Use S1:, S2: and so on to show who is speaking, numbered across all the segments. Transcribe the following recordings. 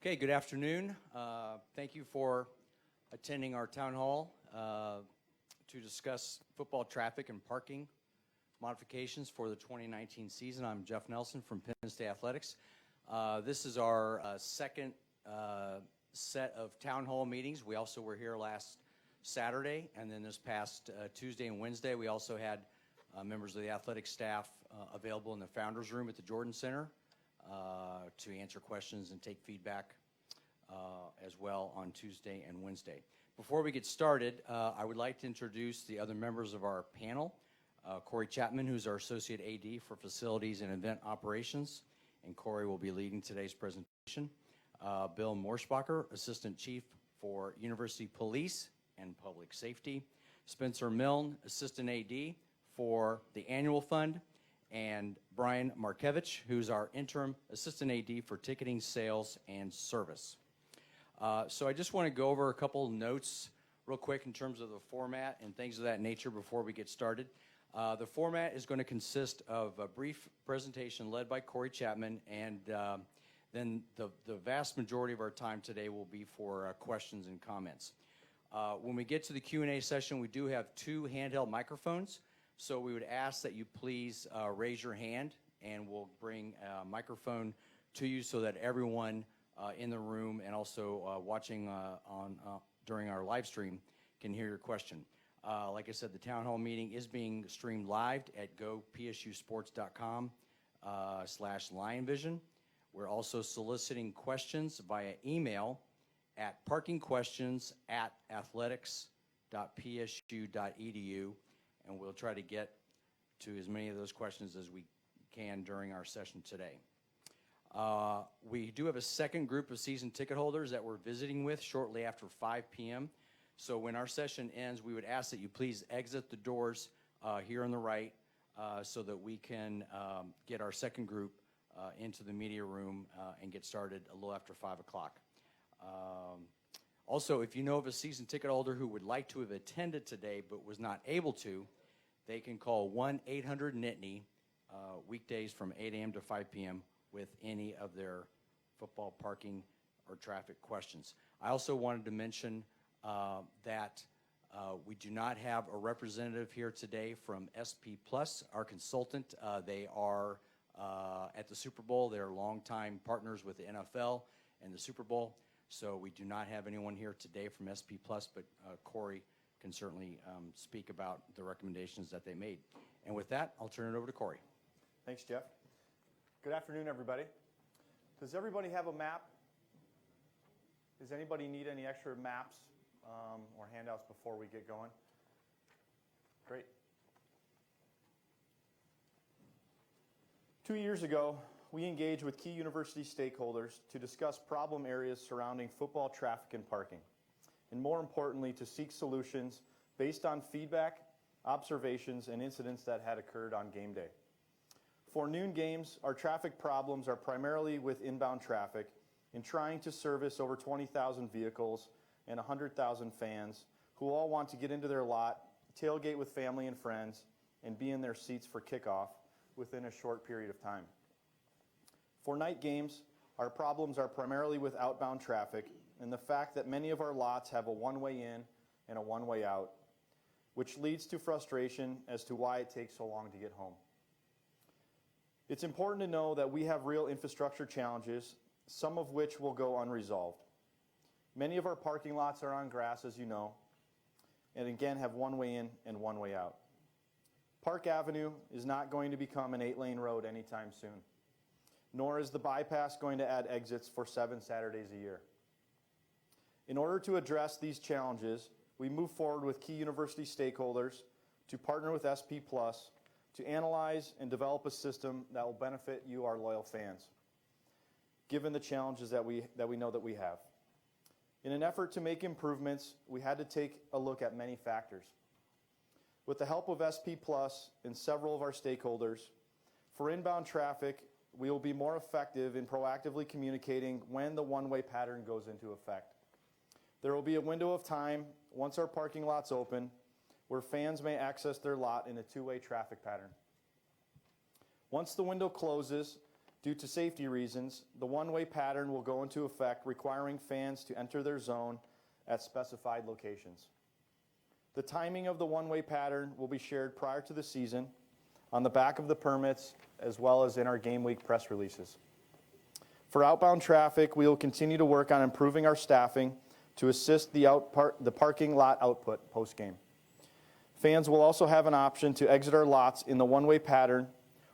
S1: Okay, good afternoon. Thank you for attending our town hall to discuss football traffic and parking modifications for the 2019 season. I'm Jeff Nelson from Penn State Athletics. This is our second set of town hall meetings. We also were here last Saturday, and then this past Tuesday and Wednesday, we also had members of the athletic staff available in the Founders Room at the Jordan Center to answer questions and take feedback as well on Tuesday and Wednesday. Before we get started, I would like to introduce the other members of our panel. Corey Chapman, who's our Associate AD for Facilities and Event Operations, and Corey will be leading today's presentation. Bill Morsbacher, Assistant Chief for University Police and Public Safety. Spencer Milne, Assistant AD for the Annual Fund, and Brian Markevich, who's our Interim Assistant AD for Ticketing, Sales, and Service. So I just want to go over a couple notes real quick in terms of the format and things of that nature before we get started. The format is going to consist of a brief presentation led by Corey Chapman, and then the vast majority of our time today will be for questions and comments. When we get to the Q&A session, we do have two handheld microphones, so we would ask that you please raise your hand, and we'll bring a microphone to you so that everyone in the room and also watching during our live stream can hear your question. Like I said, the town hall meeting is being streamed live at gopsusports.com/LionVision. We're also soliciting questions via email at parkingquestions@athletics.psu.edu, and we'll try to get to as many of those questions as we can during our session today. We do have a second group of season ticket holders that we're visiting with shortly after 5 p.m. So when our session ends, we would ask that you please exit the doors here on the right so that we can get our second group into the media room and get started a little after 5 o'clock. Also, if you know of a season ticket holder who would like to have attended today but was not able to, they can call 1-800-NITNY weekdays from 8 a.m. to 5 p.m. with any of their football parking or traffic questions. I also wanted to mention that we do not have a representative here today from SP Plus, our consultant. They are at the Super Bowl. They're longtime partners with the NFL and the Super Bowl. So we do not have anyone here today from SP Plus, but Corey can certainly speak about the recommendations that they made. And with that, I'll turn it over to Corey.
S2: Thanks, Jeff. Good afternoon, everybody. Does everybody have a map? Does anybody need any extra maps or handouts before we get going? Great. 2 years ago, we engaged with key university stakeholders to discuss problem areas surrounding football traffic and parking, and more importantly, to seek solutions based on feedback, observations, and incidents that had occurred on game day. For noon games, our traffic problems are primarily with inbound traffic in trying to service over 20,000 vehicles and 100,000 fans who all want to get into their lot, tailgate with family and friends, and be in their seats for kickoff within a short period of time. For night games, our problems are primarily with outbound traffic and the fact that many of our lots have a one-way in and a one-way out, which leads to frustration as to why it takes so long to get home. It's important to know that we have real infrastructure challenges, some of which will go unresolved. Many of our parking lots are on grass, as you know, and again have one way in and one way out. Park Avenue is not going to become an 8-lane road anytime soon, nor is the bypass going to add exits for 7 Saturdays a year. In order to address these challenges, we move forward with key university stakeholders to partner with SP Plus to analyze and develop a system that will benefit you, our loyal fans, given the challenges that we know that we have. In an effort to make improvements, we had to take a look at many factors. With the help of SP Plus and several of our stakeholders, for inbound traffic, we will be more effective in proactively communicating when the one-way pattern goes into effect. There will be a window of time once our parking lots open where fans may access their lot in a two-way traffic pattern. Once the window closes, Due to safety reasons, the one-way pattern will go into effect, requiring fans to enter their zone at specified locations. The timing of the one-way pattern will be shared prior to the season on the back of the permits, as well as in our game week press releases. For outbound traffic, we will continue to work on improving our staffing to assist the parking lot output post-game. Fans will also have an option to exit our lots in the one-way pattern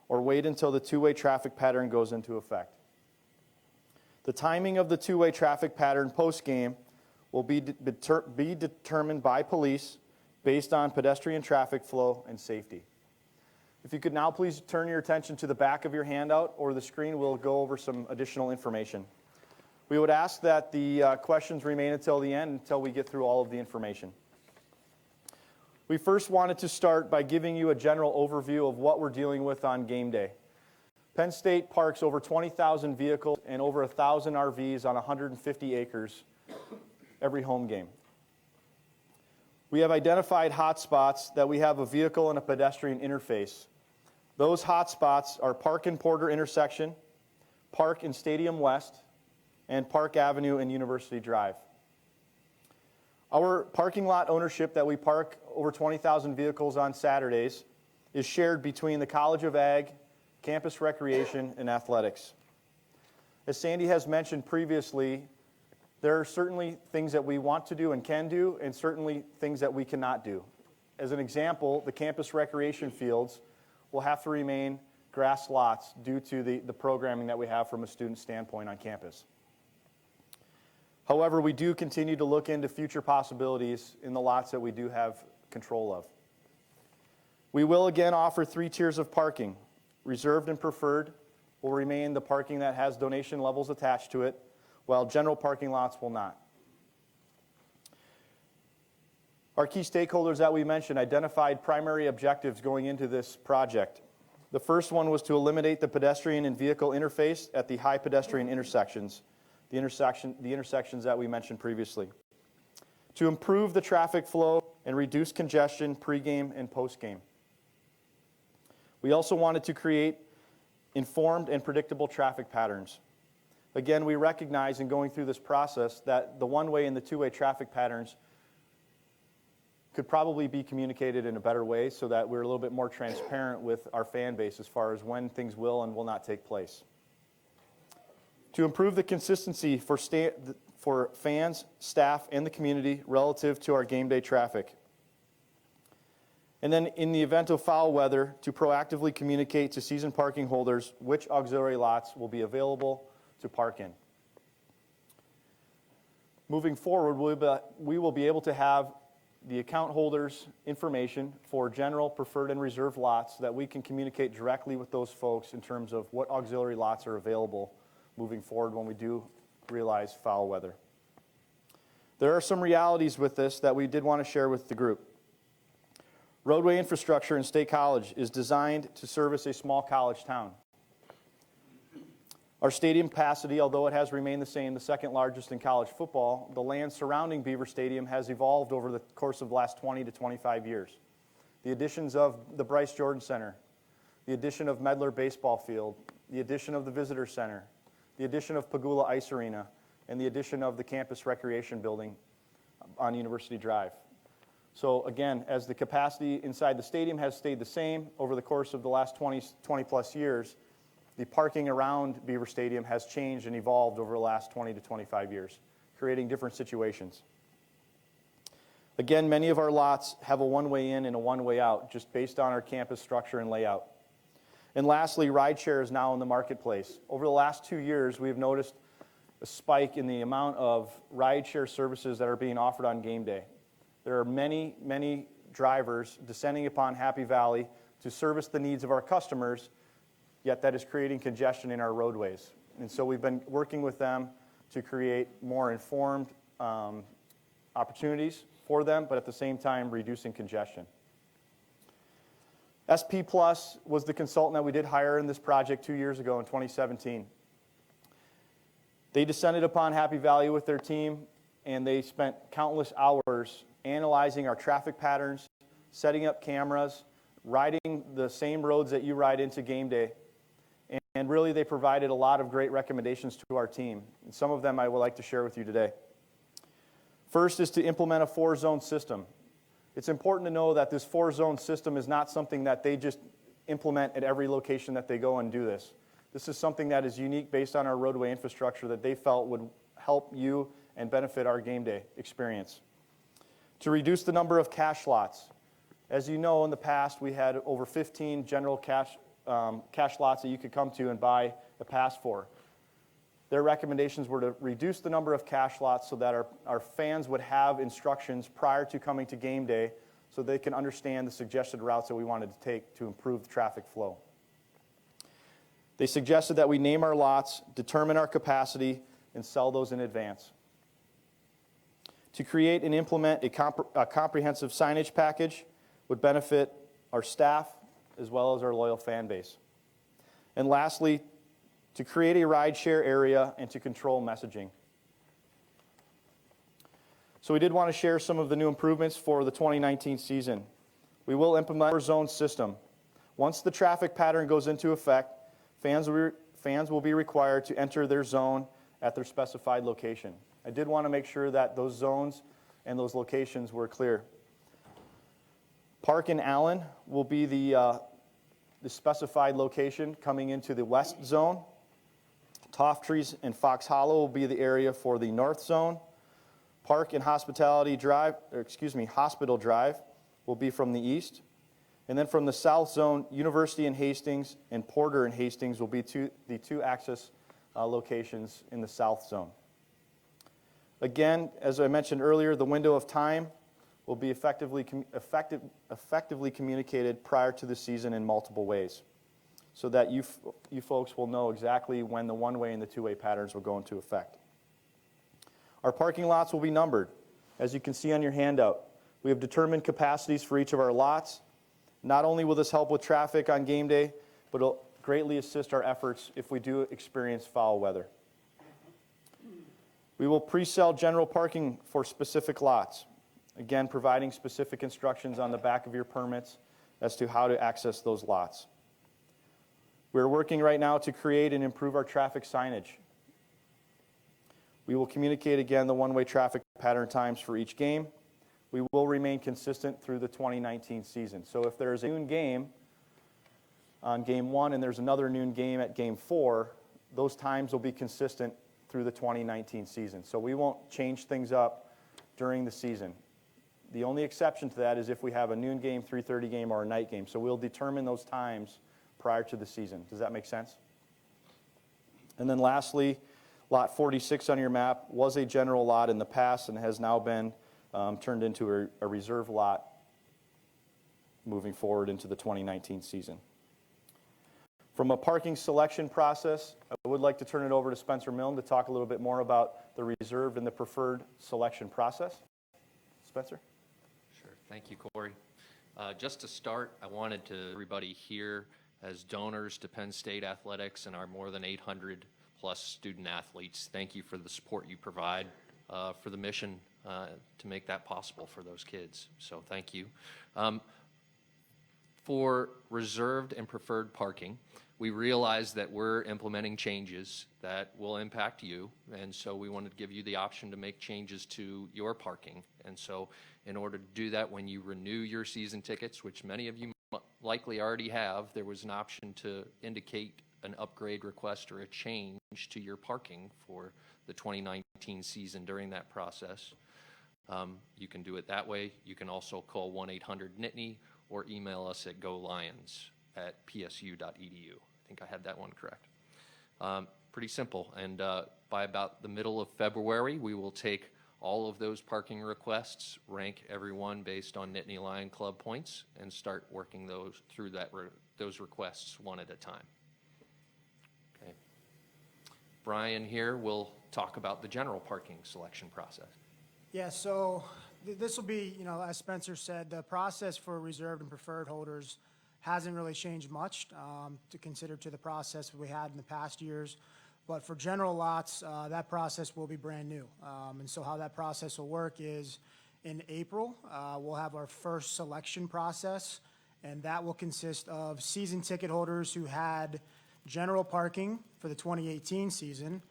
S2: or wait until the two-way traffic pattern goes into effect. The timing of the two-way traffic pattern post-game will be determined by police based on pedestrian traffic flow and safety. If you could now please turn your attention to the back of your handout or the screen, we'll go over some additional information. We would ask that the questions remain until the end, until we get through all of the information. We first wanted to start by giving you a general overview of what we're dealing with on game day. Penn State parks over 20,000 vehicles and over 1,000 RVs on 150 acres every home game. We have identified hotspots that we have a vehicle and a pedestrian interface. Those hotspots are Park and Porter intersection, Park and Stadium West, and Park Avenue and University Drive. Our parking lot ownership that we park over 20,000 vehicles on Saturdays is shared between the College of Ag, Campus Recreation, and Athletics. As Sandy has mentioned previously, there are certainly things that we want to do and can do, and certainly things that we cannot do. As an example, the campus recreation fields will have to remain grass lots due to the programming that we have from a student standpoint on campus. However, we do continue to look into future possibilities in the lots that we do have control of. We will again offer 3 tiers of parking. Reserved and preferred will remain the parking that has donation levels attached to it, while general parking lots will not. Our key stakeholders that we mentioned identified primary objectives going into this project. The first one was to eliminate the pedestrian and vehicle interface at the high pedestrian intersections, the intersections that we mentioned previously. To improve the traffic flow and reduce congestion pregame and postgame. We also wanted to create informed and predictable traffic patterns. Again, we recognize in going through this process that the one-way and the two-way traffic patterns could probably be communicated in a better way so that we're a little bit more transparent with our fan base as far as when things will and will not take place. To improve the consistency for fans, staff, and the community relative to our game day traffic. And then in the event of foul weather, to proactively communicate to season parking holders which auxiliary lots will be available to park in. Moving forward, we will be able to have the account holders' information for general, preferred, and reserved lots so that we can communicate directly with those folks in terms of what auxiliary lots are available moving forward when we do realize foul weather. There are some realities with this that we did want to share with the group. Roadway infrastructure in State College is designed to service a small college town. Our stadium capacity, although it has remained the same, the second largest in college football, the land surrounding Beaver Stadium has evolved over the course of the last 20 to 25 years. The additions of the Bryce Jordan Center, the addition of Medler Baseball Field, the addition of the Visitor Center, the addition of Pagula Ice Arena, and the addition of the Campus Recreation Building on University Drive. So again, as the capacity inside the stadium has stayed the same over the course of the last 20 plus years, the parking around Beaver Stadium has changed and evolved over the last 20 to 25 years, creating different situations. Again, many of our lots have a one-way in and a one-way out, just based on our campus structure and layout. And lastly, rideshare is now in the marketplace. Over the last 2 years, we've noticed a spike in the amount of rideshare services that are being offered on game day. There are many, many drivers descending upon Happy Valley to service the needs of our customers, yet that is creating congestion in our roadways. And so we've been working with them to create more informed opportunities for them, but at the same time reducing congestion. SP Plus was the consultant that we did hire in this project 2 years ago in 2017. They descended upon Happy Valley with their team, and they spent countless hours analyzing our traffic patterns, setting up cameras, riding the same roads that you ride into game day, and And really, they provided a lot of great recommendations to our team. And some of them I would like to share with you today. First is to implement a 4-zone system. It's important to know that this 4-zone system is not something that they just implement at every location that they go and do this. This is something that is unique based on our roadway infrastructure that they felt would help you and benefit our game day experience. To reduce the number of cash lots. As you know, in the past, we had over 15 general cash lots that you could come to and buy a pass for. Their recommendations were to reduce the number of cash lots so that our fans would have instructions prior to coming to game day so they can understand the suggested routes that we wanted to take to improve the traffic flow. They suggested that we name our lots, determine our capacity, and sell those in advance. To create and implement a comprehensive signage package would benefit our staff as well as our loyal fan base. And lastly, to create a rideshare area and to control messaging. So we did want to share some of the new improvements for the 2019 season. We will implement a zone system. Once the traffic pattern goes into effect, fans will be required to enter their zone at their specified location. I did want to make sure that those zones and those locations were clear. Park and Allen will be the specified location coming into the west zone. Tofttrees and Fox Hollow will be the area for the north zone. Park and Hospital Drive will be from the east. And then from the south zone, University and Hastings and Porter and Hastings will be the two access locations in the south zone. Again, as I mentioned earlier, the window of time will be effectively communicated prior to the season in multiple ways, so that you folks will know exactly when the one-way and the two-way patterns will go into effect. Our parking lots will be numbered. As you can see on your handout, we have determined capacities for each of our lots. Not only will this help with traffic on game day, but it'll greatly assist our efforts if we do experience foul weather. We will pre-sell general parking for specific lots, again, providing specific instructions on the back of your permits as to how to access those lots. We're working right now to create and improve our traffic signage. We will communicate again the one-way traffic pattern times for each game. We will remain consistent through the 2019 season. So if there's a noon game on game 1 and there's another noon game at game 4, those times will be consistent through the 2019 season. So we won't change things up during the season. The only exception to that is if we have a noon game, 3:30 game, or a night game. So we'll determine those times prior to the season. Does that make sense? And then lastly, lot 46 on your map was a general lot in the past and has now been turned into a reserve lot moving forward into the 2019 season. From a parking selection process, I would like to turn it over to Spencer Milne to talk a little bit more about the reserved and the preferred selection process. Spencer?
S3: Sure. Thank you, Corey. Just to start, I wanted to everybody here as donors to Penn State Athletics and our more than 800 plus student athletes. Thank you for the support you provide for the mission to make that possible for those kids. So thank you. For reserved and preferred parking, we realize that we're implementing changes that will impact you, and so we wanted to give you the option to make changes to your parking. And so in order to do that, when you renew your season tickets, which many of you likely already have, there was an option to indicate an upgrade request or a change to your parking for the 2019 season during that process. You can do it that way. You can also call 1-800-NITNY or email us at golions@psu.edu. I think I had that one correct. Pretty simple. And by about the middle of February, we will take all of those parking requests, rank everyone based on Nittany Lion Club points, and start working those through those requests one at a time. Okay. Brian here will talk about the general parking selection process.
S4: Yeah, so this will be, as Spencer said, the process for reserved and preferred holders hasn't really changed much to consider to the process we had in the past years. But for general lots, that process will be brand new. And so how that process will work is in April, we'll have our first selection process, and that will consist of season ticket holders who had general parking for the 2018 season.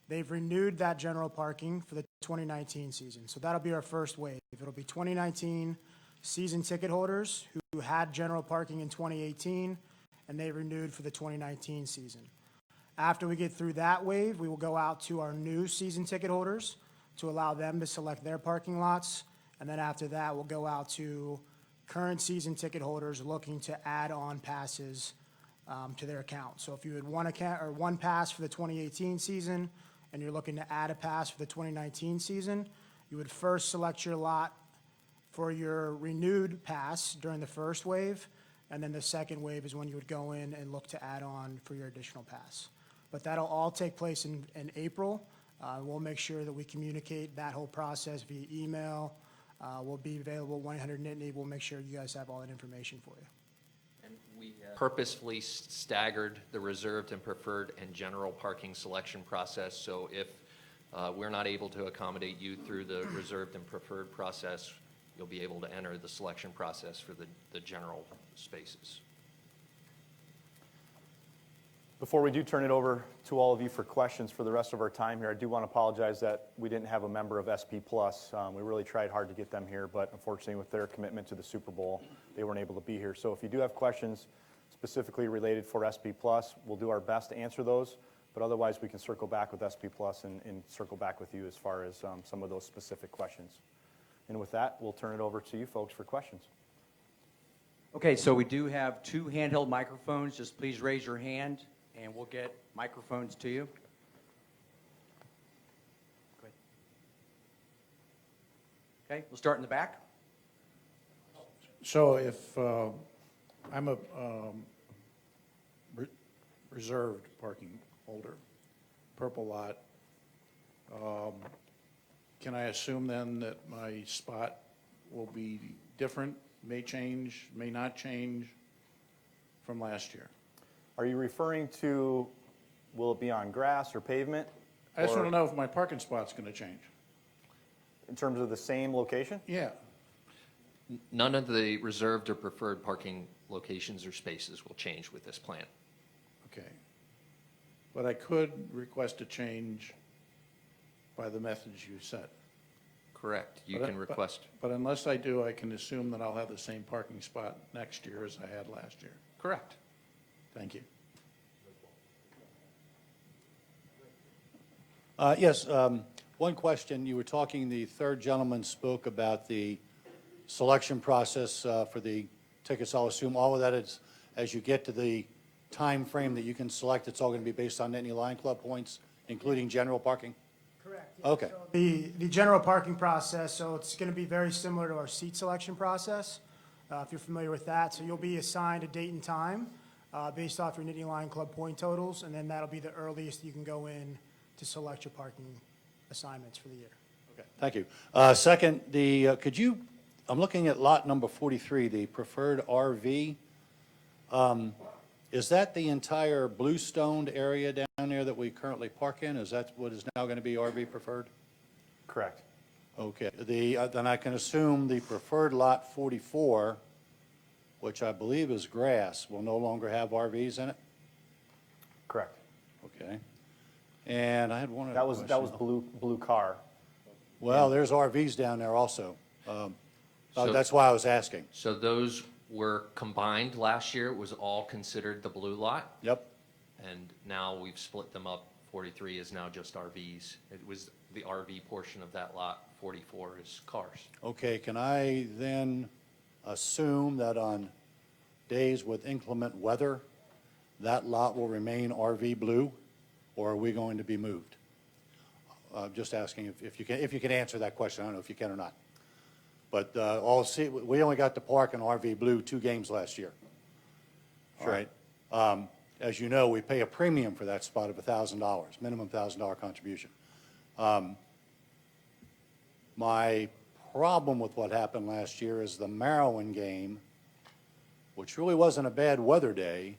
S4: They've renewed that general parking for the 2019 season. So that'll be our first wave. It'll be 2019 season ticket holders who had general parking in 2018, and they renewed for the 2019 season. After we get through that wave, we will go out to our new season ticket holders to allow them to select their parking lots. And then after that, we'll go out to current season ticket holders looking to add on passes to their account. So if you had one pass for the 2018 season and you're looking to add a pass for the 2019 season, you would first select your lot for your renewed pass during the first wave, and then the second wave is when you would go in and look to add on for your additional pass. But that'll all take place in April. We'll make sure that we communicate that whole process via email. We'll be available 1-800-NITNY. We'll make sure you guys have all that information for you.
S3: And we purposefully staggered the reserved and preferred and general parking selection process. So if we're not able to accommodate you through the reserved and preferred process, you'll be able to enter the selection process for the general spaces.
S2: Before we do turn it over to all of you for questions for the rest of our time here, I do want to apologize that we didn't have a member of SP Plus. We really tried hard to get them here, but unfortunately with their commitment to the Super Bowl, they weren't able to be here. So if you do have questions specifically related for SP Plus, we'll do our best to answer those, but otherwise we can circle back with SP Plus and circle back with you as far as some of those specific questions. And with that, we'll turn it over to you folks for questions.
S1: Okay, so we do have 2 handheld microphones. Just please raise your hand, and we'll get microphones to you. Go ahead. Okay, we'll start in the back.
S5: So if I'm a reserved parking holder, purple lot, can I assume then that my spot will be different, may change, may not change from last year?
S2: Are you referring to, will it be on grass or pavement?
S5: I just
S2: Or
S5: want to know if my parking spot's going to change.
S2: in terms of the same location?
S5: Yeah.
S3: None of the reserved or preferred parking locations or spaces will change with this plan.
S5: Okay. But I could request a change by the methods you said.
S3: Correct. You
S5: But-
S3: can request.
S5: But unless I do, I can assume that I'll have the same parking spot next year as I had last year.
S3: Correct.
S5: Thank you.
S6: Yes, one question. You were talking, the third gentleman spoke about the selection process for the tickets. I'll assume all of that is, as you get to the time frame that you can select, it's all going to be based on Nittany Lion Club points, including general parking?
S4: Correct.
S6: Okay.
S4: So the general parking process, so it's going to be very similar to our seat selection process, if you're familiar with that. So you'll be assigned a date and time based off your Nittany Lion Club point totals, and then that'll be the earliest you can go in to select your parking assignments for the year.
S6: Okay, thank you. Second, could you, I'm looking at lot number 43, the preferred RV. Is that the entire blue-stoned area down there that we currently park in? Is that what is now going to be RV preferred?
S2: Correct.
S6: Okay, then I can assume the preferred lot 44, which I believe is grass, will no longer have RVs in it?
S2: Correct.
S6: Okay. And I had one other
S2: That was
S6: question.
S2: blue car.
S6: Well, there's RVs down there also.
S3: So-
S6: That's why I was asking.
S3: So those were combined last year. It was all considered the blue lot.
S6: Yep.
S3: And now we've split them up. 43 is now just RVs. It was the RV portion of that lot. 44 is cars.
S6: Okay, can I then assume that on days with inclement weather, that lot will remain RV blue, or are we going to be moved? Just asking if you can answer that question. I don't know if you can or not. But we only got to park in RV blue 2 games last year. All
S2: Sure.
S6: right. As you know, we pay a premium for that spot of $1,000, minimum $1,000 contribution. My problem with what happened last year is the Maryland game, which really wasn't a bad weather day.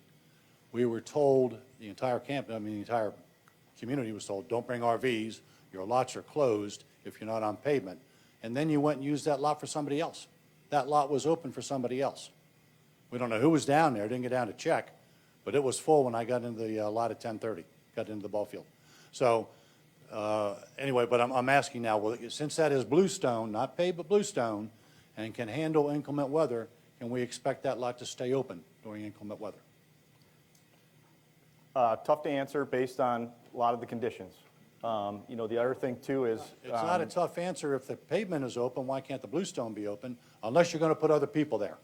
S6: We were told, the entire community was told, don't bring RVs, your lots are closed if you're not on pavement. And then you went and used that lot for somebody else. That lot was open for somebody else. We don't know who was down there, didn't get down to check, but it was full when I got into the lot at 10:30, got into the ball field. So anyway, but I'm asking now, well, since that is bluestone, not paved, but bluestone, and can handle inclement weather, can we expect that lot to stay open during inclement weather?
S2: Tough to answer based on a lot of the conditions. You know, the other thing too is.
S6: It's not a tough answer. If the pavement is open, why can't the bluestone be open, unless you're going to put other people there?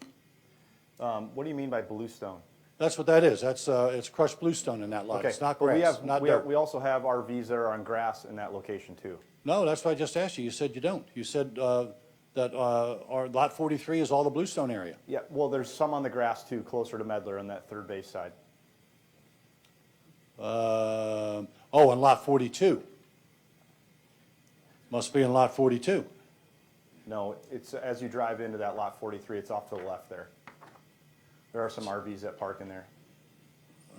S2: What do you mean by bluestone?
S6: That's what that is. That's, it's crushed bluestone in that lot.
S2: Okay,
S6: It's not
S2: but
S6: grass, not dirt.
S2: we also have RVs that are on grass in that location too.
S6: No, that's what I just asked you. You said you don't. You said that our lot 43 is all the bluestone area.
S2: Yeah, well, there's some on the grass too, closer to Medler on that third base side.
S6: Oh, and lot 42. Must be in lot 42.
S2: No, it's, as you drive into that lot 43, it's off to the left there. There are some RVs that park in there.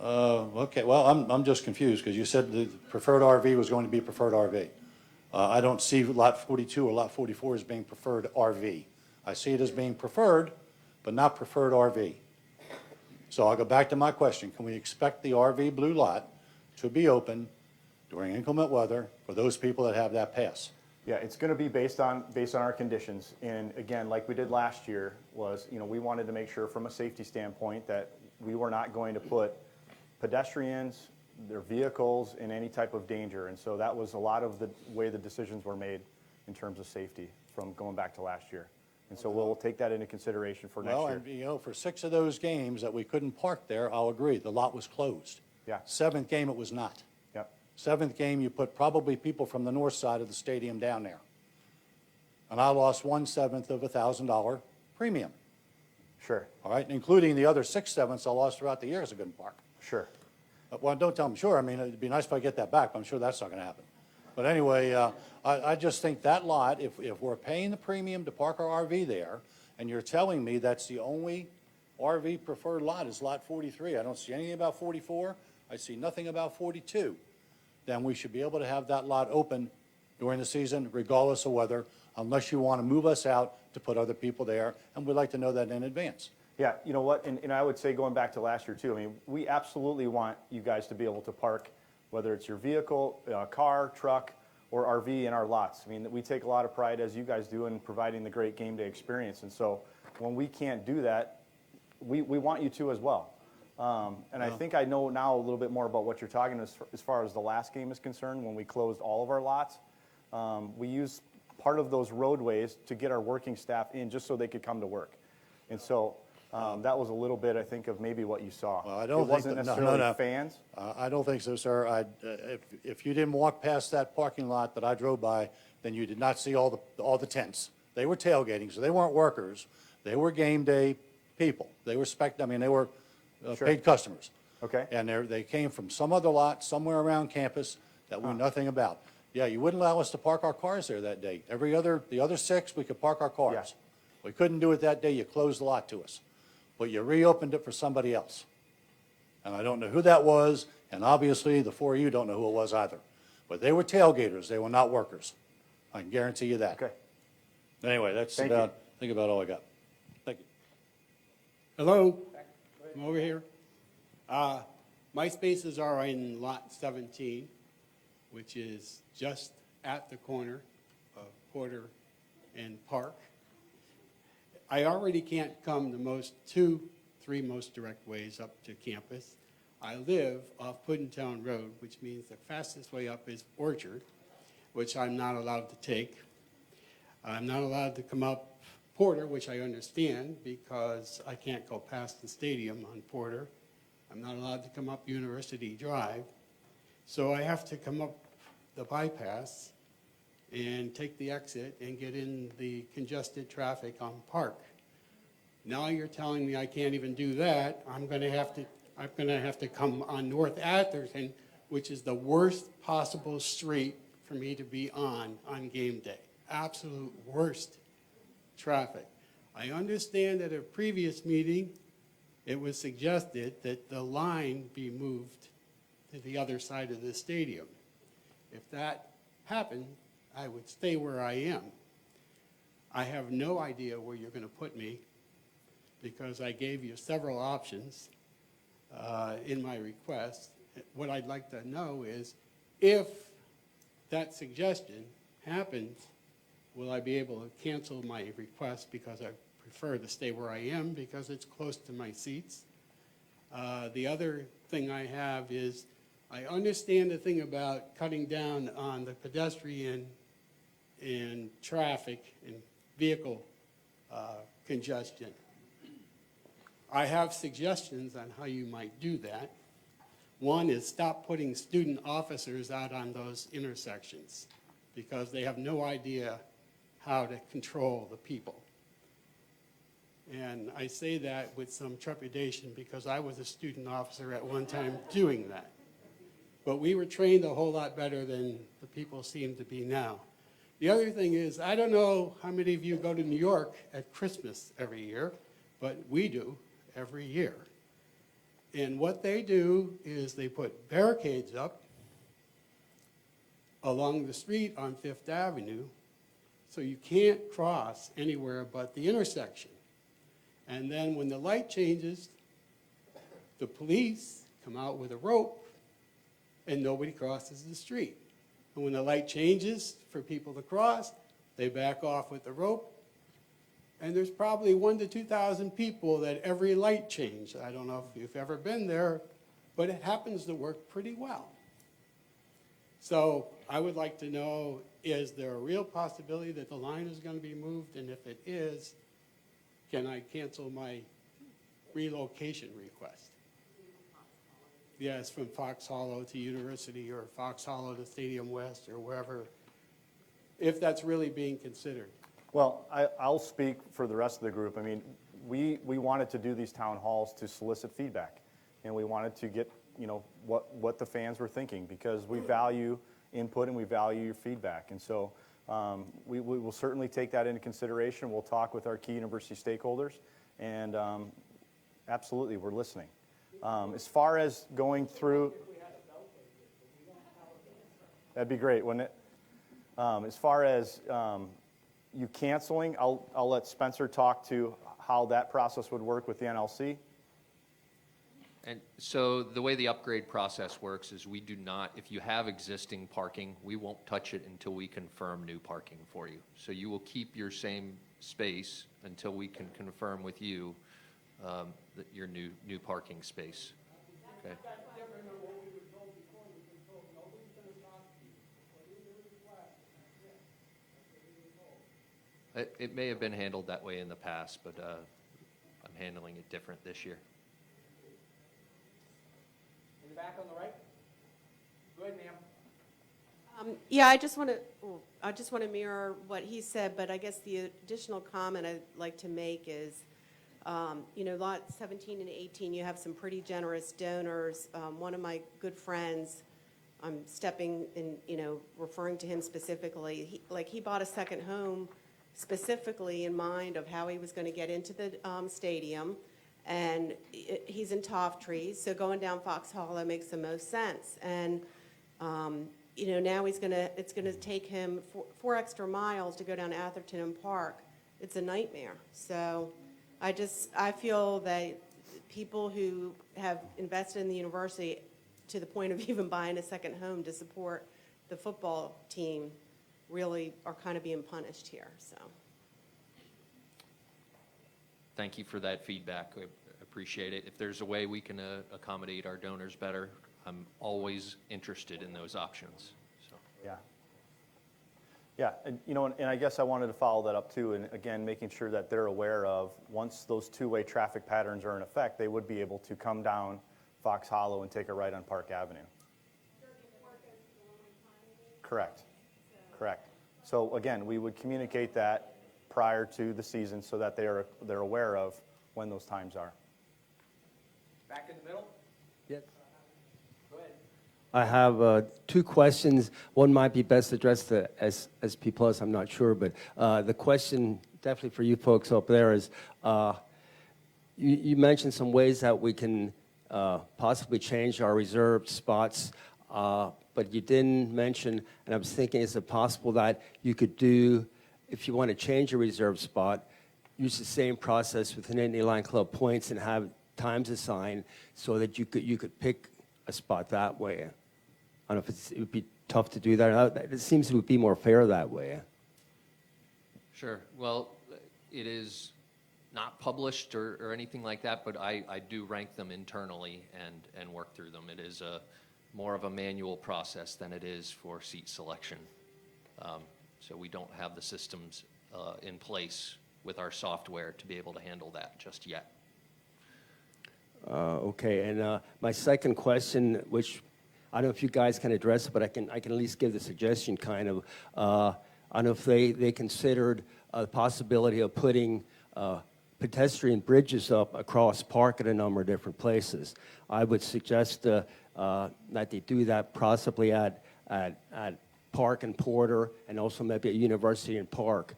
S6: Okay, well, I'm just confused because you said the preferred RV was going to be preferred RV. I don't see lot 42 or lot 44 as being preferred RV. I see it as being preferred, but not preferred RV. So I'll go back to my question. Can we expect the RV blue lot to be open during inclement weather for those people that have that pass?
S2: Yeah, it's going to be based on our conditions. And again, like we did last year, was, you know, we wanted to make sure from a safety standpoint that we were not going to put pedestrians, their vehicles in any type of danger. And so that was a lot of the way the decisions were made in terms of safety from going back to last year. And so we'll take that into consideration for next
S6: Well,
S2: year.
S6: and you know, for 6 of those games that we couldn't park there, I'll agree, the lot was closed.
S2: Yeah.
S6: 7th game, it was not.
S2: Yep.
S6: 7th game, you put probably people from the north side of the stadium down there. And I lost 1/7 of $1,000 premium,
S2: Sure,
S6: all right, including the other 6/7 I lost throughout the year as a good park.
S2: sure.
S6: Well, don't tell them sure. I mean, it'd be nice if I get that back, but I'm sure that's not going to happen. But anyway, I just think that lot, if we're paying the premium to park our RV there, and you're telling me that's the only RV preferred lot is lot 43, I don't see anything about 44, I see nothing about 42, then we should be able to have that lot open during the season regardless of weather, unless you want to move us out to put other people there, and we'd like to know that in advance.
S2: Yeah, you know what, and I would say going back to last year too, I mean, we absolutely want you guys to be able to park, whether it's your vehicle, car, truck, or RV in our lots. I mean, we take a lot of pride, as you guys do, in providing the great game day experience. And so when we can't do that, we want you to as well. And I think I know now a little bit more about what you're talking as far as the last game is concerned. When we closed all of our lots, we used part of those roadways to get our working staff in just so they could come to work. And so that was a little bit, I think, of maybe what you saw.
S6: Well, I don't
S2: it
S6: think
S2: wasn't
S6: that- no,
S2: necessarily
S6: no.
S2: fans.
S6: I don't think so, sir. If you didn't walk past that parking lot that I drove by, then you did not see all the tents. They were tailgating, so they weren't workers. They were game day people. They were they were
S2: Sure.
S6: paid customers.
S2: Okay.
S6: And they came from some other lot somewhere around campus that we knew nothing about. Yeah, you wouldn't allow us to park our cars there that day. The other 6, we could park our cars.
S2: Yeah.
S6: We couldn't do it that day. You closed the lot to us. But you reopened it for somebody else. And I don't know who that was, and obviously the 4 of you don't know who it was either. But they were tailgaters. They were not workers. I can guarantee you that.
S2: Okay.
S6: Anyway, that's
S2: Thank
S6: about, I think about all I got. Thank you.
S7: Hello, I'm over here. My spaces are in lot 17, which is just at the corner of Porter and Park. I already can't come the 3 most direct ways up to campus. I live off Puddintown Road, which means the fastest way up is Orchard, which I'm not allowed to take. I'm not allowed to come up Porter, which I understand because I can't go past the stadium on Porter. I'm not allowed to come up University Drive. So I have to come up the bypass and take the exit and get in the congested traffic on Park. Now you're telling me I can't even do that. I'm going to have to come on North Atherton, which is the worst possible street for me to be on game day. Absolute worst traffic. I understand at a previous meeting, it was suggested that the line be moved to the other side of the stadium. If that happened, I would stay where I am. I have no idea where you're going to put me because I gave you several options in my request. What I'd like to know is if that suggestion happens, will I be able to cancel my request because I prefer to stay where I am because it's close to my seats? The other thing I have is I understand the thing about cutting down on the pedestrian and traffic and vehicle congestion. I have suggestions on how you might do that. One is stop putting student officers out on those intersections because they have no idea how to control the people. And I say that with some trepidation because I was a student officer at one time doing that. But we were trained a whole lot better than the people seem to be now. The other thing is, I don't know how many of you go to New York at Christmas every year, but we do every year. And what they do is they put barricades up along the street on Fifth Avenue so you can't cross anywhere but the intersection. And then when the light changes, the police come out with a rope and nobody crosses the street. And when the light changes for people to cross, they back off with the rope. And there's probably 1,000 to 2,000 people at every light change. I don't know if you've ever been there, but it happens to work pretty well. So I would like to know, is there a real possibility that the line is going to be moved? And if it is, can I cancel my relocation request? Yes, from Fox Hollow to University or Fox Hollow to Stadium West or wherever, if that's really being considered.
S2: Well, I'll speak for the rest of the group. I mean, we wanted to do these town halls to solicit feedback, and we wanted to get, what the fans were thinking because we value input and we value your feedback. And so we will certainly take that into consideration. We'll talk with our key university stakeholders, and absolutely, we're listening. As far as going through, that'd be great, wouldn't it? As far as you canceling, I'll let Spencer talk to how that process would work with the NLC.
S3: And so the way the upgrade process works is we do not, if you have existing parking, we won't touch it until we confirm new parking for you. So you will keep your same space until we can confirm with you that your new parking space. Okay. It may have been handled that way in the past, but I'm handling it different this year.
S8: In the back on the right. Go ahead, ma'am.
S9: Yeah, I just want to mirror what he said, but I guess the additional comment I'd like to make is, lot 17 and 18, you have some pretty generous donors. One of my good friends, I'm stepping in, referring to him specifically. He bought a second home specifically in mind of how he was going to get into the stadium, and he's in Toftry, so going down Fox Hollow makes the most sense. And now it's going to take him 4 extra miles to go down Atherton and Park. It's a nightmare. So I feel that people who have invested in the university to the point of even buying a second home to support the football team really are kind of being punished here. So,
S3: Thank you for that feedback. I appreciate it. If there's a way we can accommodate our donors better, I'm always interested in those options. So.
S2: Yeah, and, and I guess I wanted to follow that up too, and again, making sure that they're aware of once those two-way traffic patterns are in effect, they would be able to come down Fox Hollow and take a right on Park Avenue. Correct. Correct. So again, we would communicate that prior to the season so that they're aware of when those times are.
S8: Back in the middle.
S10: Yes.
S8: Go ahead.
S10: I have 2 questions. One might be best addressed to SP Plus, I'm not sure, but the question definitely for you folks up there is, you mentioned some ways that we can possibly change our reserved spots, but you didn't mention, and I was thinking, is it possible that you could do, if you want to change a reserved spot, use the same process with an Indy Line Club points and have times assigned so that you could pick a spot that way. I don't know if it would be tough to do that. It seems it would be more fair that way.
S3: Sure. Well, it is not published or anything like that, but I do rank them internally and work through them. It is more of a manual process than it is for seat selection. So we don't have the systems in place with our software to be able to handle that just yet.
S10: Okay, and my second question, which I don't know if you guys can address it, but I can at least give the suggestion kind of. I don't know if they considered the possibility of putting pedestrian bridges up across park at a number of different places. I would suggest that they do that possibly at Park and Porter, and also maybe at University and Park.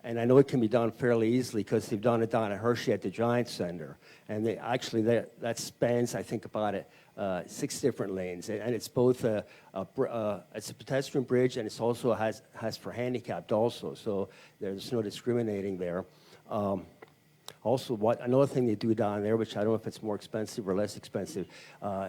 S10: And I know it can be done fairly easily because they've done it down at Hershey at the Giant Center. And that spans, I think, about 6 different lanes. And it's both it's a pedestrian bridge, and it's also has for handicapped also. So there's no discriminating there. Also, another thing they do down there, which I don't know if it's more expensive or less expensive,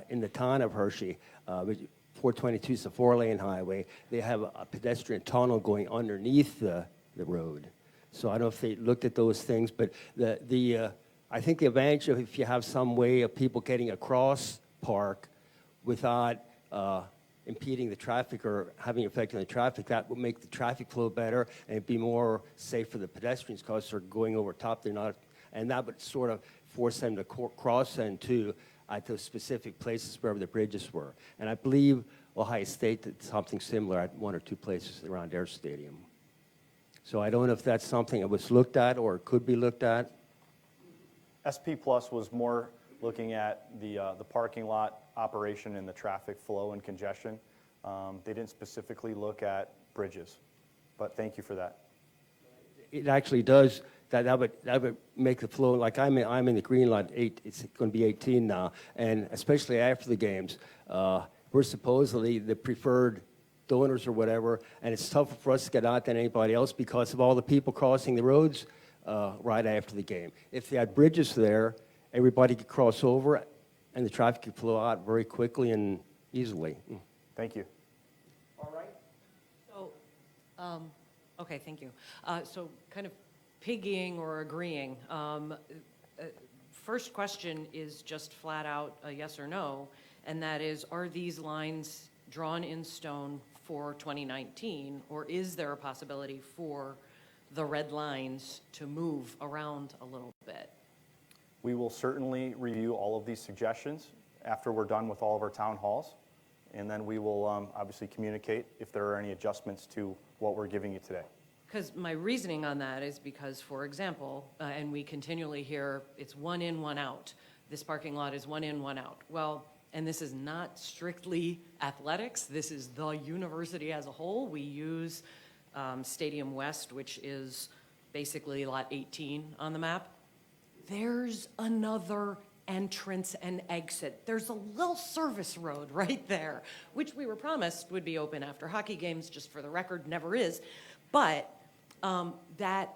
S10: in the town of Hershey, 422 is a 4-lane highway. They have a pedestrian tunnel going underneath the road. So I don't know if they looked at those things, but I think the advantage of if you have some way of people getting across Park without impeding the traffic or having effect on the traffic, that would make the traffic flow better and it'd be more safe for the pedestrians because they're going over top. They're not, and that would sort of force them to cross then too at those specific places wherever the bridges were. And I believe Ohio State did something similar at 1 or 2 places around their stadium. So I don't know if that's something that was looked at or could be looked at.
S2: SP Plus was more looking at the parking lot operation and the traffic flow and congestion. They didn't specifically look at bridges, but thank you for that.
S10: It actually does. That would make the flow. Like I'm in the green lot 8. It's going to be 18 now, and especially after the games, we're supposedly the preferred donors or whatever, and it's tougher for us to get out than anybody else because of all the people crossing the roads right after the game. If they had bridges there, everybody could cross over, and the traffic could flow out very quickly and easily.
S2: Thank you.
S8: All right.
S11: So, okay, thank you. So kind of piggying or agreeing. First question is just flat out a yes or no, and that is, are these lines drawn in stone for 2019, or is there a possibility for the red lines to move around a little bit?
S2: We will certainly review all of these suggestions after we're done with all of our town halls, and then we will obviously communicate if there are any adjustments to what we're giving you today.
S11: Because my reasoning on that is because, for example, and we continually hear it's 1 in, 1 out. This parking lot is 1 in, 1 out. Well, and this is not strictly athletics. This is the university as a whole. We use Stadium West, which is basically lot 18 on the map. There's another entrance and exit. There's a little service road right there, which we were promised would be open after hockey games, just for the record, never is. But that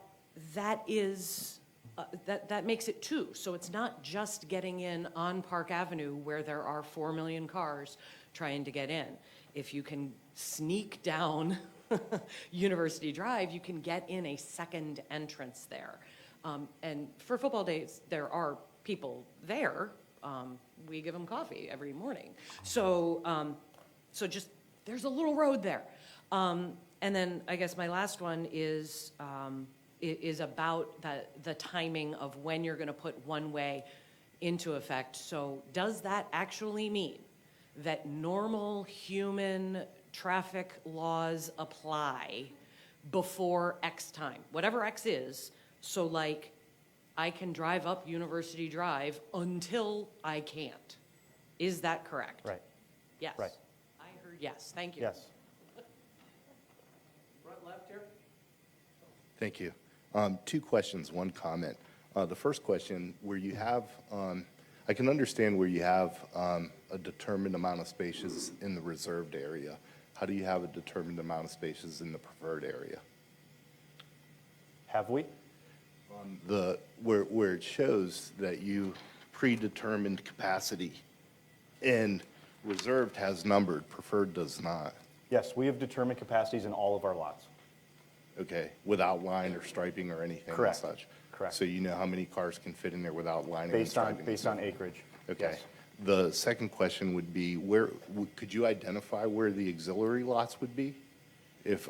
S11: makes it 2. So it's not just getting in on Park Avenue where there are 4 million cars trying to get in. If you can sneak down University Drive, you can get in a second entrance there. And for football days, there are people there. We give them coffee every morning. So, just, there's a little road there. And then I guess my last one is about the timing of when you're going to put one-way into effect. So does that actually mean that normal human traffic laws apply before X time, whatever X is? So like I can drive up University Drive until I can't. Is that correct?
S2: Right.
S11: Yes.
S2: Right.
S11: I heard yes. Thank you.
S2: Yes.
S8: Front left here.
S12: Thank you. 2 questions, 1 comment. The first question, where you have, I can understand where you have a determined amount of spaces in the reserved area. How do you have a determined amount of spaces in the preferred area?
S2: Have we?
S12: Where it shows that you predetermined capacity, and reserved has numbered, preferred does not.
S2: Yes, we have determined capacities in all of our lots.
S12: Okay, without line or striping or anything and
S2: Correct.
S12: such?
S2: Correct.
S12: So you know how many cars can fit in there without lining and
S2: Based on,
S12: striping?
S2: based on acreage.
S12: Okay.
S2: Yes.
S12: The second question would be, could you identify where the auxiliary lots would be? If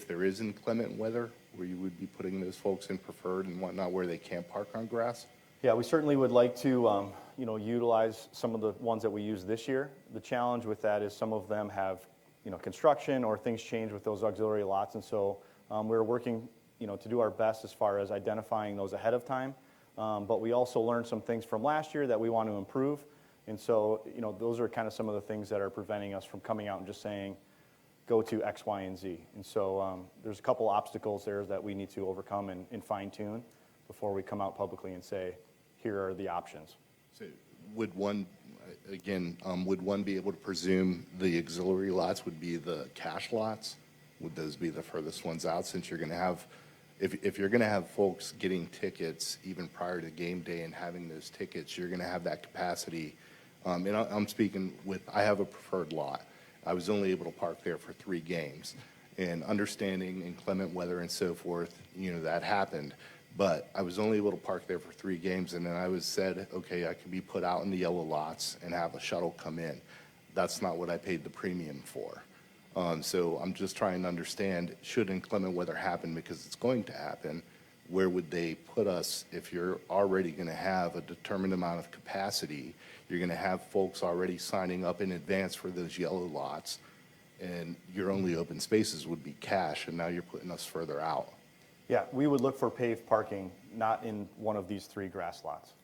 S12: there is inclement weather, where you would be putting those folks in preferred and whatnot, where they can't park on grass?
S2: Yeah, we certainly would like to, utilize some of the ones that we use this year. The challenge with that is some of them have, construction or things change with those auxiliary lots. And so we're working, to do our best as far as identifying those ahead of time. But we also learned some things from last year that we want to improve. And so, those are kind of some of the things that are preventing us from coming out and just saying, go to X, Y, and Z. And so there's a couple obstacles there that we need to overcome and fine tune before we come out publicly and say, here are the options.
S12: So would one be able to presume the auxiliary lots would be the cash lots? Would those be the furthest ones out, since you're going to have, if you're going to have folks getting tickets even prior to game day and having those tickets, you're going to have that capacity. And I'm speaking with, I have a preferred lot. I was only able to park there for 3 games. And understanding inclement weather and so forth, that happened. But I was only able to park there for 3 games, and then I was said, okay, I can be put out in the yellow lots and have a shuttle come in. That's not what I paid the premium for. So I'm just trying to understand, should inclement weather happen, because it's going to happen, where would they put us if you're already going to have a determined amount of capacity? You're going to have folks already signing up in advance for those yellow lots, and your only open spaces would be cash, and now you're putting us further out.
S2: Yeah, we would look for paved parking, not in one of these 3 grass lots.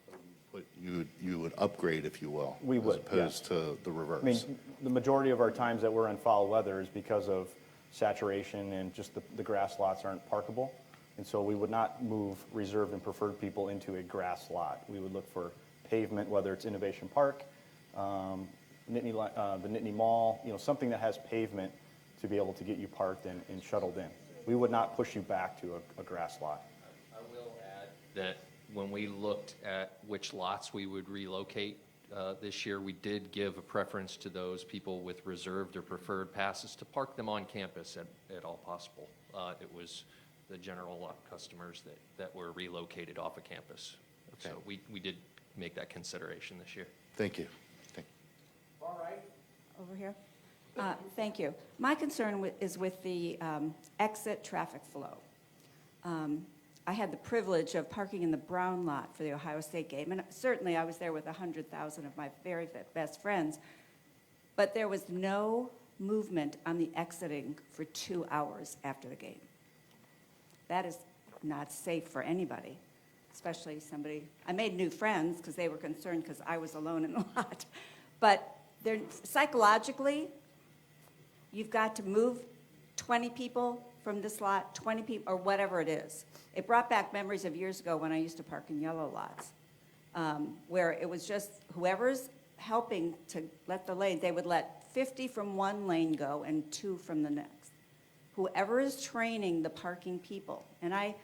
S12: But you would upgrade, if you will.
S2: We would,
S12: as opposed to the reverse.
S2: I mean, the majority of our times that we're in foul weather is because of saturation and just the grass lots aren't parkable. And so we would not move reserved and preferred people into a grass lot. We would look for pavement, whether it's Innovation Park, the Nittany Mall, something that has pavement to be able to get you parked and shuttled in. We would not push you back to a grass lot.
S3: I will add that when we looked at which lots we would relocate this year, we did give a preference to those people with reserved or preferred passes to park them on campus at all possible. It was the general lot customers that were relocated off of campus.
S12: Okay.
S3: So we did make that consideration this year.
S12: Thank you.
S8: All right.
S13: Over here. Thank you. My concern is with the exit traffic flow. I had the privilege of parking in the Brown lot for the Ohio State game, and certainly I was there with 100,000 of my very best friends, but there was no movement on the exiting for 2 hours after the game. That is not safe for anybody, especially somebody. I made new friends because they were concerned because I was alone in the lot. But psychologically, you've got to move 20 people from this lot, 20 people, or whatever it is. It brought back memories of years ago when I used to park in yellow lots, where it was just whoever's helping to let the lane, they would let 50 from one lane go and 2 from the next. Whoever is training the parking people. And I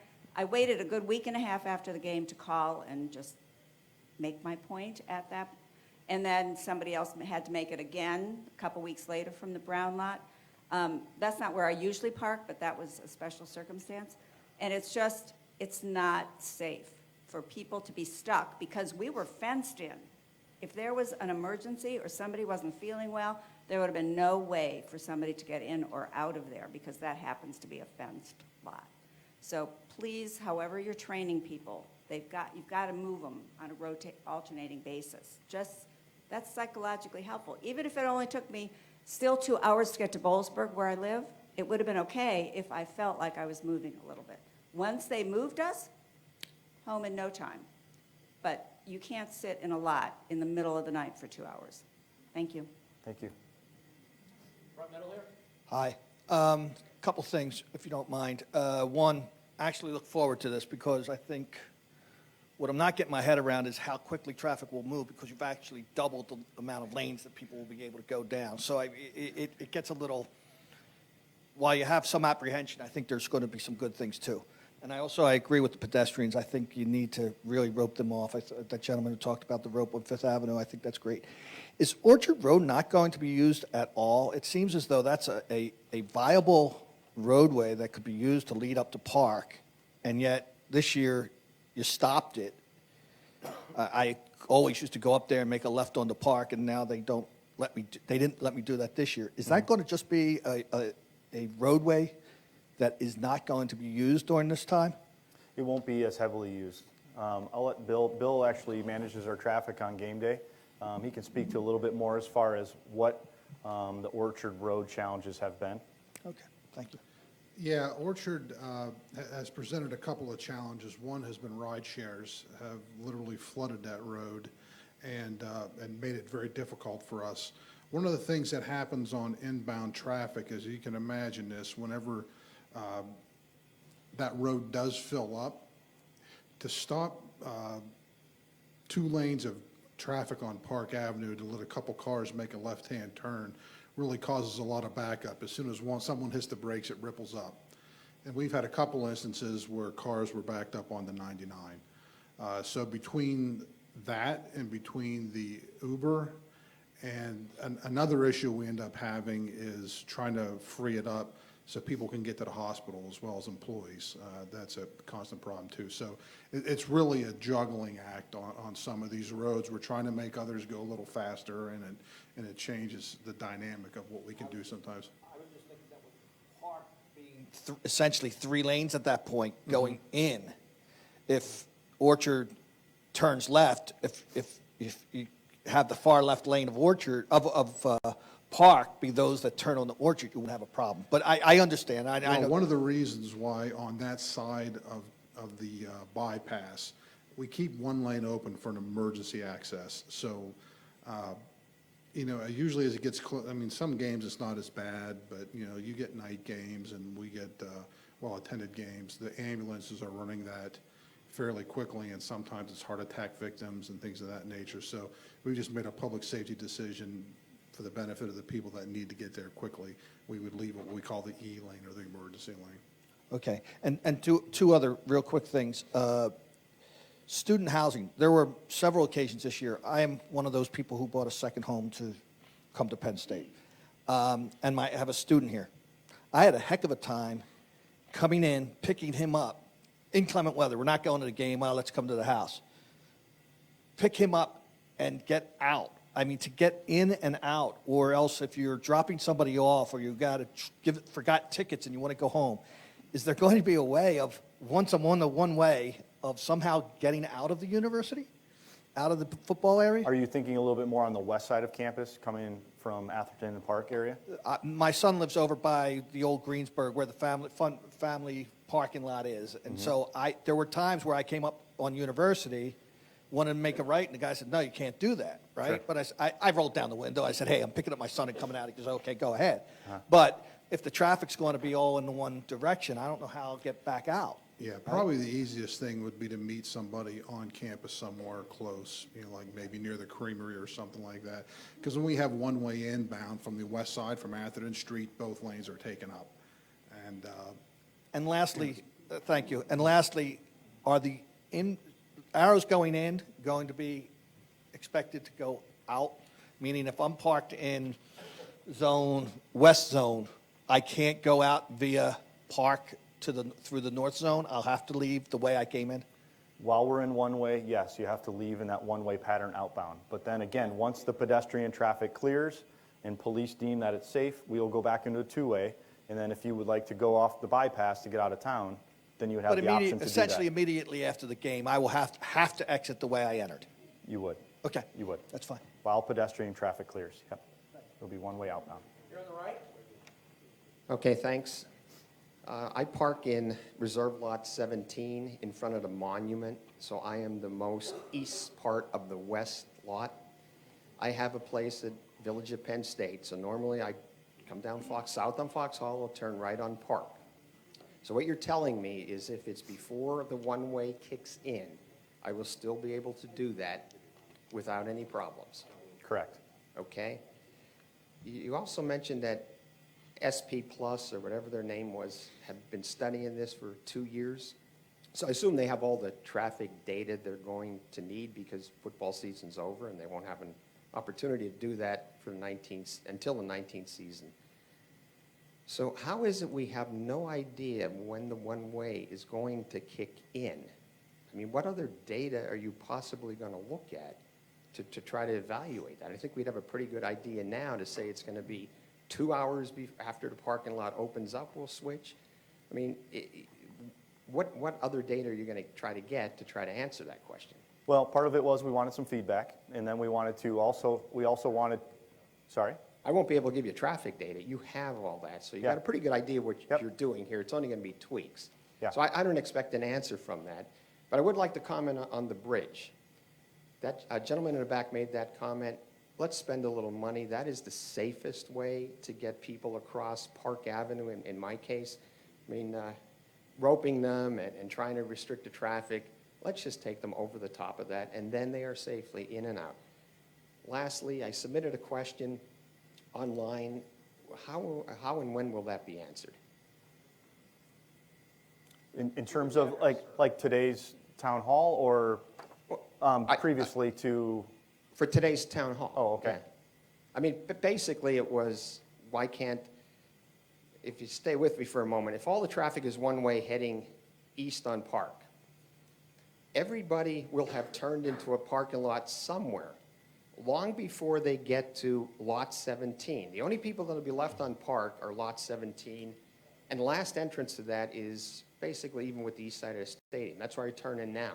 S13: waited a good week and a half after the game to call and just make my point at that. And then somebody else had to make it again a couple weeks later from the Brown lot. That's not where I usually park, but that was a special circumstance. And it's not safe for people to be stuck because we were fenced in. If there was an emergency or somebody wasn't feeling well, there would have been no way for somebody to get in or out of there because that happens to be a fenced lot. So please, however you're training people, you've got to move them on a alternating basis. That's psychologically helpful. Even if it only took me still 2 hours to get to Boalsburg where I live, it would have been okay if I felt like I was moving a little bit. Once they moved us, home in no time. But you can't sit in a lot in the middle of the night for 2 hours. Thank you.
S2: Thank you.
S8: Front middle here.
S14: Hi. Couple things, if you don't mind. One, I actually look forward to this because I think what I'm not getting my head around is how quickly traffic will move because you've actually doubled the amount of lanes that people will be able to go down. So it gets a little, while you have some apprehension, I think there's going to be some good things too. And I agree with the pedestrians. I think you need to really rope them off. That gentleman who talked about the rope on Fifth Avenue, I think that's great. Is Orchard Road not going to be used at all? It seems as though that's a viable roadway that could be used to lead up to Park, and yet this year you stopped it. I always used to go up there and make a left on the Park, and now they didn't let me do that this year. Is that going to just be a roadway that is not going to be used during this time?
S2: It won't be as heavily used. I'll let Bill actually manages our traffic on game day. He can speak to a little bit more as far as what the Orchard Road challenges have been.
S14: Okay, thank you.
S5: Yeah, Orchard has presented a couple of challenges. One has been ride shares have literally flooded that road and made it very difficult for us. One of the things that happens on inbound traffic is, you can imagine this, whenever that road does fill up, to stop 2 lanes of traffic on Park Avenue to let a couple cars make a left-hand turn really causes a lot of backup. As soon as someone hits the brakes, it ripples up. And we've had a couple instances where cars were backed up on the 99. So between that and between the Uber and another issue we end up having is trying to free it up so people can get to the hospital as well as employees. That's a constant problem too. So it's really a juggling act on some of these roads. We're trying to make others go a little faster, and it changes the dynamic of what we can do sometimes.
S14: I was just thinking that with Park being essentially 3 lanes at that point going in, if Orchard turns left, if you have the far left lane of Orchard, of Park be those that turn on the Orchard, you wouldn't have a problem. But I understand. I know.
S5: One of the reasons why on that side of the bypass, we keep 1 lane open for an emergency access. So, usually as it gets close, I mean, some games it's not as bad, but, you get night games and we get well-attended games. The ambulances are running that fairly quickly, and sometimes it's heart attack victims and things of that nature. So we just made a public safety decision for the benefit of the people that need to get there quickly. We would leave what we call the E lane or the emergency lane.
S14: Okay, and two other real quick things. Student housing, there were several occasions this year. I am one of those people who bought a second home to come to Penn State. And I have a student here. I had a heck of a time coming in, picking him up. Inclement weather, we're not going to the game, well, let's come to the house. Pick him up and get out. I mean, to get in and out, or else if you're dropping somebody off or you forgot tickets and you want to go home, is there going to be a way of, once I'm on the one way, of somehow getting out of the university, out of the football area?
S2: Are you thinking a little bit more on the west side of campus, coming from Atherton and Park area?
S14: My son lives over by the old Greensburg where the family parking lot is. And so there were times where I came up on University, wanted to make a right, and the guy said, no, you can't do that, right?
S2: Sure.
S14: But I rolled down the window. I said, hey, I'm picking up my son and coming out. He goes, okay, go ahead. But if the traffic's going to be all in the one direction, I don't know how I'll get back out.
S5: Yeah, probably the easiest thing would be to meet somebody on campus somewhere close, like maybe near the creamery or something like that. Because when we have one-way inbound from the west side, from Atherton Street, both lanes are taken up.
S14: And lastly, thank you. And lastly, are the arrows going in going to be expected to go out? Meaning if I'm parked in west zone, I can't go out via Park through the north zone? I'll have to leave the way I came in?
S2: While we're in one-way, yes, you have to leave in that one-way pattern outbound. But then again, once the pedestrian traffic clears and police deem that it's safe, we will go back into a 2-way. And then if you would like to go off the bypass to get out of town, then you would have the option to do that.
S14: Essentially, immediately after the game, I will have to exit the way I entered.
S2: You would.
S14: Okay.
S2: You would.
S14: That's fine.
S2: While pedestrian traffic clears. Yep. It'll be one-way outbound.
S8: You're on the right?
S15: Okay, thanks. I park in Reserve Lot 17 in front of the monument, so I am the most east part of the west lot. I have a place at Village of Penn State, so normally I come down south on Fox Hollow, turn right on Park. So what you're telling me is if it's before the one-way kicks in, I will still be able to do that without any problems.
S2: Correct.
S15: Okay? You also mentioned that SP Plus, or whatever their name was, have been studying this for 2 years. So I assume they have all the traffic data they're going to need because football season's over and they won't have an opportunity to do that for the 19th, until the 19th season. So how is it we have no idea when the one-way is going to kick in? I mean, what other data are you possibly going to look at to try to evaluate that? I think we'd have a pretty good idea now to say it's going to be 2 hours after the parking lot opens up, we'll switch. I mean, what other data are you going to try to get to try to answer that question?
S2: Well, part of it was we wanted some feedback, and then we also wanted, sorry?
S15: I won't be able to give you traffic data. You have all that, so you got a pretty good idea what you're doing here. It's only going to be tweaks.
S2: Yeah.
S15: So I don't expect an answer from that. But I would like to comment on the bridge. That gentleman in the back made that comment. Let's spend a little money. That is the safest way to get people across Park Avenue in my case. I mean, roping them and trying to restrict the traffic, let's just take them over the top of that, and then they are safely in and out. Lastly, I submitted a question online. How and when will that be answered?
S2: In terms of like today's town hall, or previously to?
S15: For today's town hall.
S2: Oh, okay.
S15: Yeah. I mean, basically it was, why can't, if you stay with me for a moment, if all the traffic is one way heading east on Park, everybody will have turned into a parking lot somewhere long before they get to lot 17. The only people that will be left on Park are lot 17, and the last entrance to that is basically even with the east side of the stadium. That's where I turn in now.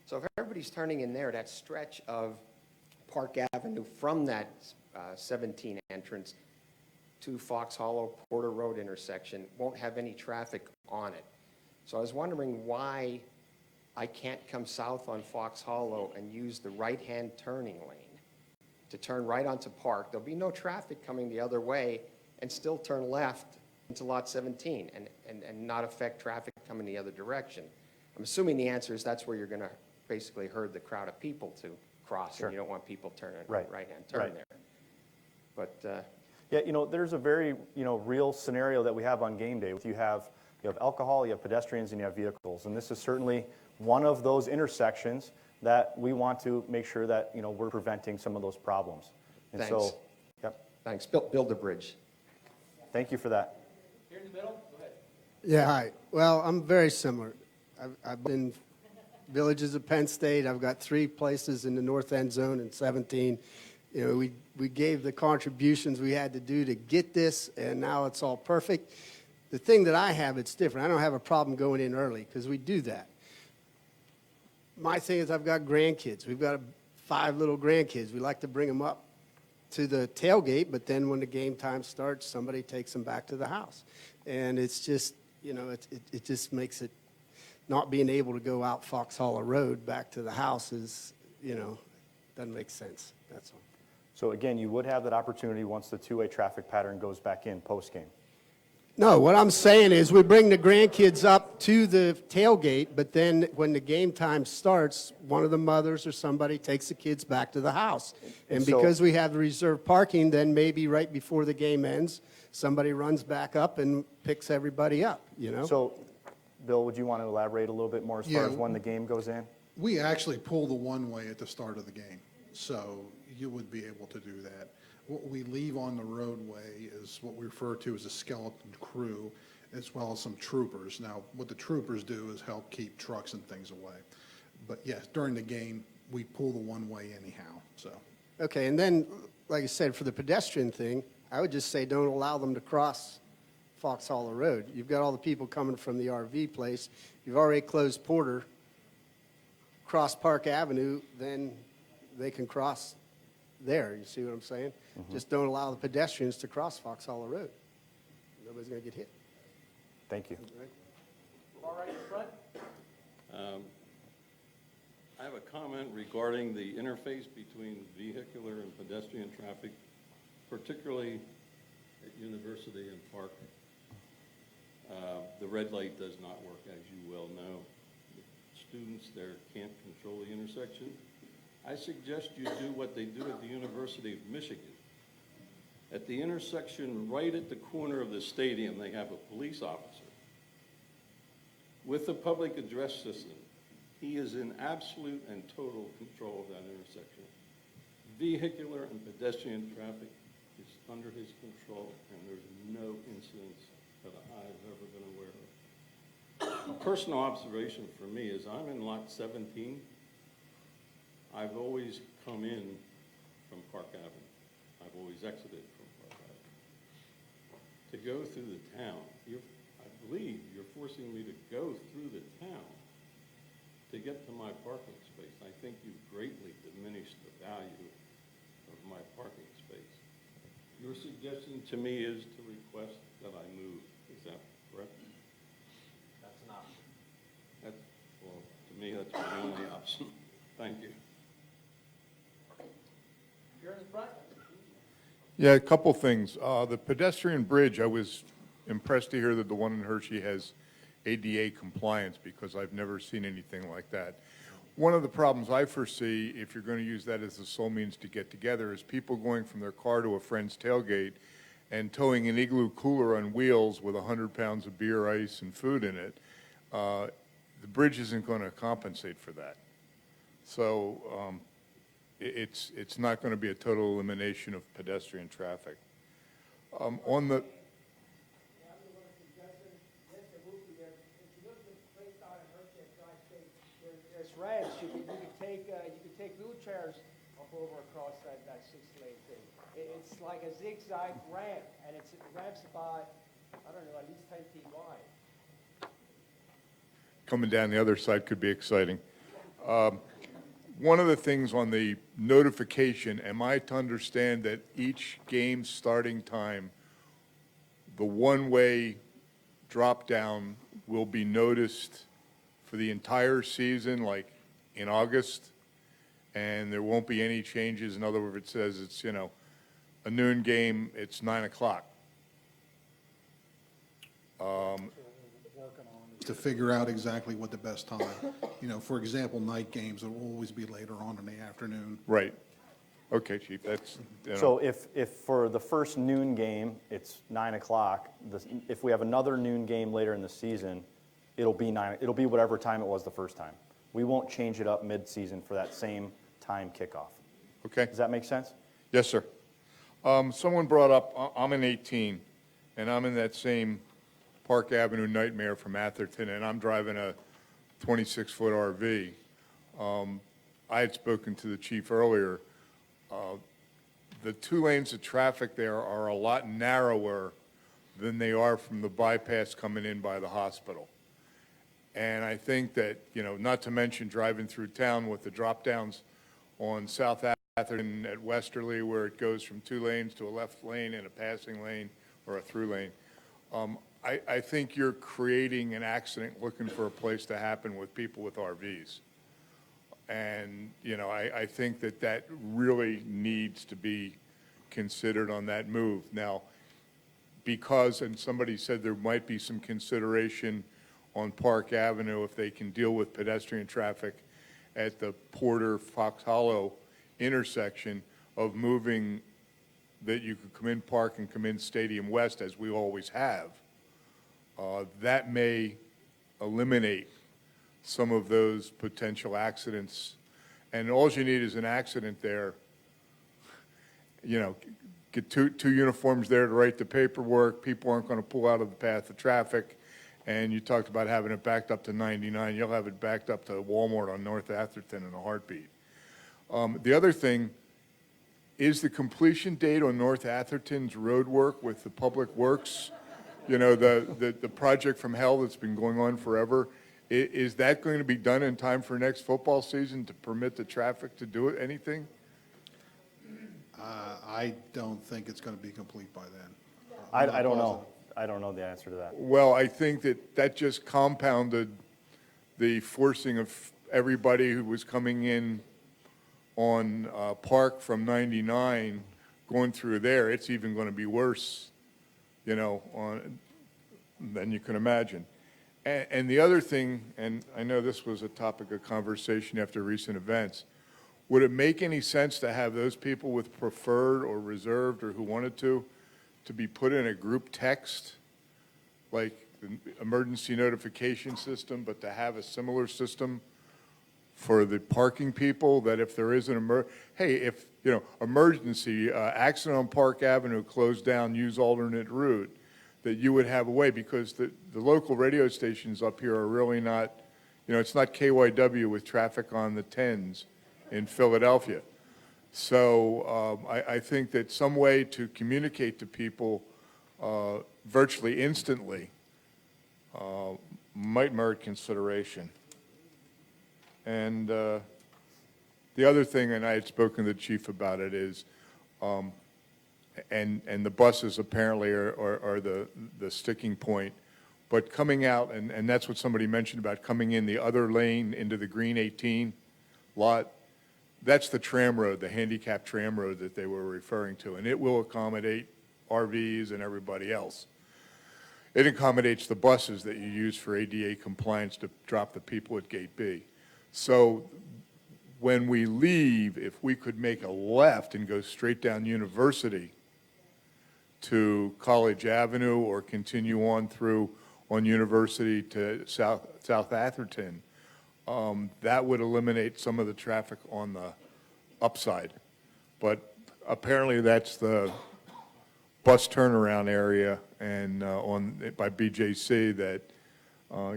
S15: So if everybody's turning in there, that stretch of Park Avenue from that 17 entrance to Fox Hollow Porter Road intersection won't have any traffic on it. So I was wondering why I can't come south on Fox Hollow and use the right-hand turning lane to turn right onto Park. There'll be no traffic coming the other way, and still turn left into lot 17 and not affect traffic coming the other direction. I'm assuming the answer is that's where you're going to basically herd the crowd of people to cross, and you don't want people turning right-hand turn there. But
S2: yeah, there's a very real scenario that we have on game day. You have alcohol, you have pedestrians, and you have vehicles, and this is certainly one of those intersections that we want to make sure that we're preventing some of those problems. And
S15: Thanks.
S2: so, yep.
S15: Thanks. Build the bridge.
S2: Thank you for that.
S8: Here in the middle, go ahead.
S16: Yeah, hi. Well, I'm very similar. I've been villages of Penn State. I've got 3 places in the north end zone and 17. We gave the contributions we had to do to get this, and now it's all perfect. The thing that I have, it's different. I don't have a problem going in early because we do that. My thing is I've got grandkids. We've got 5 little grandkids. We like to bring them up to the tailgate, but then when the game time starts, somebody takes them back to the house. And it's just, it just makes it, not being able to go out Fox Hollow Road back to the house is, doesn't make sense. That's all.
S2: So again, you would have that opportunity once the two-way traffic pattern goes back in post-game.
S16: No, what I'm saying is we bring the grandkids up to the tailgate, but then when the game time starts, one of the mothers or somebody takes the kids back to the house. And
S2: so-
S16: because we have the reserved parking, then maybe right before the game ends, somebody runs back up and picks everybody up,
S2: So, Bill, would you want to elaborate a little bit more as far
S5: Yeah.
S2: as when the game goes in?
S5: We actually pull the one-way at the start of the game, so you would be able to do that. What we leave on the roadway is what we refer to as a skeleton crew, as well as some troopers. Now, what the troopers do is help keep trucks and things away. But yes, during the game, we pull the one-way anyhow, so.
S16: Okay, and then, like I said, for the pedestrian thing, I would just say don't allow them to cross Fox Hollow Road. You've got all the people coming from the RV place. You've already closed Porter, cross Park Avenue, then they can cross there. You see what I'm saying? Just don't allow the pedestrians to cross Fox Hollow Road. Nobody's going to get hit.
S2: Thank you.
S8: All right, in front.
S17: I have a comment regarding the interface between vehicular and pedestrian traffic, particularly at University and Park. The red light does not work, as you well know. The students there can't control the intersection. I suggest you do what they do at the University of Michigan. At the intersection right at the corner of the stadium, they have a police officer. With the public address system, he is in absolute and total control of that intersection. Vehicular and pedestrian traffic is under his control, and there's no incidents that I've ever been aware of. A personal observation for me is I'm in lot 17. I've always come in from Park Avenue. I've always exited from Park Avenue. To go through the town, I believe you're forcing me to go through the town to get to my parking space. I think you've greatly diminished the value of my parking space. Your suggestion to me is to request that I move. Is that correct?
S1: That's an option.
S17: Well, to me, that's my only option. Thank you.
S8: Here in the front.
S18: Yeah, a couple things. The pedestrian bridge, I was impressed to hear that the one in Hershey has ADA compliance because I've never seen anything like that. One of the problems I foresee, if you're going to use that as the sole means to get together, is people going from their car to a friend's tailgate and towing an igloo cooler on wheels with 100 pounds of beer, ice, and food in it. The bridge isn't going to compensate for that. So it's not going to be a total elimination of pedestrian traffic. On the
S8: There's ramps. You can take wheelchairs up over across that 6-lane thing. It's like a zigzag ramp, and the ramp's about, I don't know, at least 10 feet wide.
S18: coming down the other side could be exciting. One of the things on the notification, am I to understand that each game starting time, the one-way drop-down will be noticed for the entire season, like in August, and there won't be any changes? In other words, if it says it's, a noon game, it's 9 o'clock.
S5: To figure out exactly what the best time. For example, night games, it will always be later on in the afternoon.
S18: Right. Okay, Chief, that's,
S2: So if for the first noon game, it's 9 o'clock, if we have another noon game later in the season, it'll be whatever time it was the first time. We won't change it up mid-season for that same time kickoff.
S18: Okay.
S2: Does that make sense?
S18: Yes, sir. Someone brought up, I'm in 18, and I'm in that same Park Avenue nightmare from Atherton, and I'm driving a 26-foot RV. I had spoken to the chief earlier. The 2 lanes of traffic there are a lot narrower than they are from the bypass coming in by the hospital. And I think that, not to mention driving through town with the drop-downs on South Atherton at Westerly, where it goes from 2 lanes to a left lane and a passing lane or a through lane. I think you're creating an accident looking for a place to happen with people with RVs. And, I think that really needs to be considered on that move. Now, because, and somebody said there might be some consideration on Park Avenue if they can deal with pedestrian traffic at the Porter-Fox Hollow intersection of moving that you could come in Park and come in Stadium West as we always have. That may eliminate some of those potential accidents. And all you need is an accident there. Get two uniforms there to write the paperwork. People aren't going to pull out of the path of traffic. And you talked about having it backed up to 99. You'll have it backed up to Walmart on North Atherton in a heartbeat. The other thing is the completion date on North Atherton's road work with the Public Works, the project from hell that's been going on forever. Is that going to be done in time for next football season to permit the traffic to do anything?
S5: I don't think it's going to be complete by then.
S2: I don't know. I don't know the answer to that.
S18: Well, I think that just compounded the forcing of everybody who was coming in on Park from 99 going through there. It's even going to be worse, than you can imagine. And the other thing, and I know this was a topic of conversation after recent events, would it make any sense to have those people with preferred or reserved or who wanted to be put in a group text? Like, the emergency notification system, but to have a similar system for the parking people, that if there is an hey, if, you know, emergency, accident on Park Avenue, closed down, use alternate route, that you would have a way, because the local radio stations up here are really not, you know, it's not KYW with traffic on the 10s in Philadelphia. So I think that some way to communicate to people virtually instantly might merit consideration. And the other thing, and I had spoken to the chief about it, is, and the buses apparently are the sticking point, but coming out, and that's what somebody mentioned about coming in the other lane into the green 18 lot, that's the tram road, the handicapped tram road that they were referring to, and it will accommodate RVs and everybody else. It accommodates the buses that you use for ADA compliance to drop the people at Gate B. So when we leave, if we could make a left and go straight down University to College Avenue or continue on through on University to South Atherton, that would eliminate some of the traffic on the upside. But apparently that's the bus turnaround area and by BJC that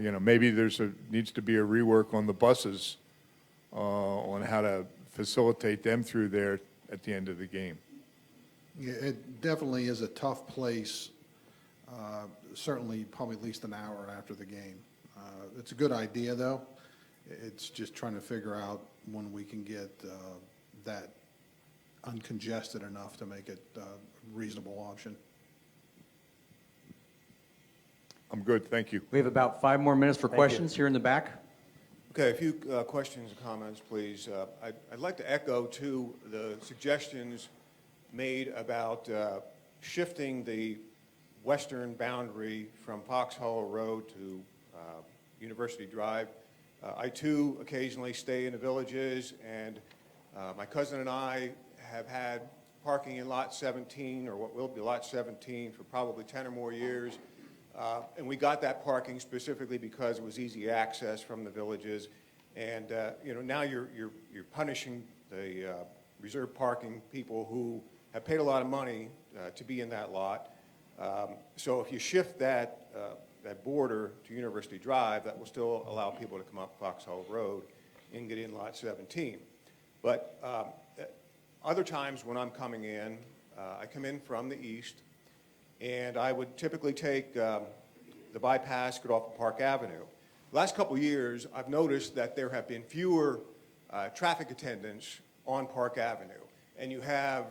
S18: you know, maybe needs to be a rework on the buses on how to facilitate them through there at the end of the game.
S5: Yeah, it definitely is a tough place, certainly probably at least an hour after the game. It's a good idea, though. It's just trying to figure out when we can get that uncongested enough to make it a reasonable option.
S18: I'm good, thank you.
S1: We have about 5 more minutes for questions here in the back.
S19: Okay, a few questions and comments, please. I'd like to echo, too, the suggestions made about shifting the western boundary from Fox Hollow Road to University Drive. I, too, occasionally stay in the villages, and my cousin and I have had parking in Lot 17, or what will be Lot 17, for probably 10 or more years. And we got that parking specifically because it was easy access from the villages. And you know, now you're punishing the reserved parking people who have paid a lot of money to be in that lot. So if you shift that border to University Drive, that will still allow people to come up Foxhole Road and get in Lot 17. But other times when I'm coming in, I come in from the east, and I would typically take the bypass, get off of Park Avenue. The last couple of years, I've noticed that there have been fewer traffic attendants on Park Avenue, and you have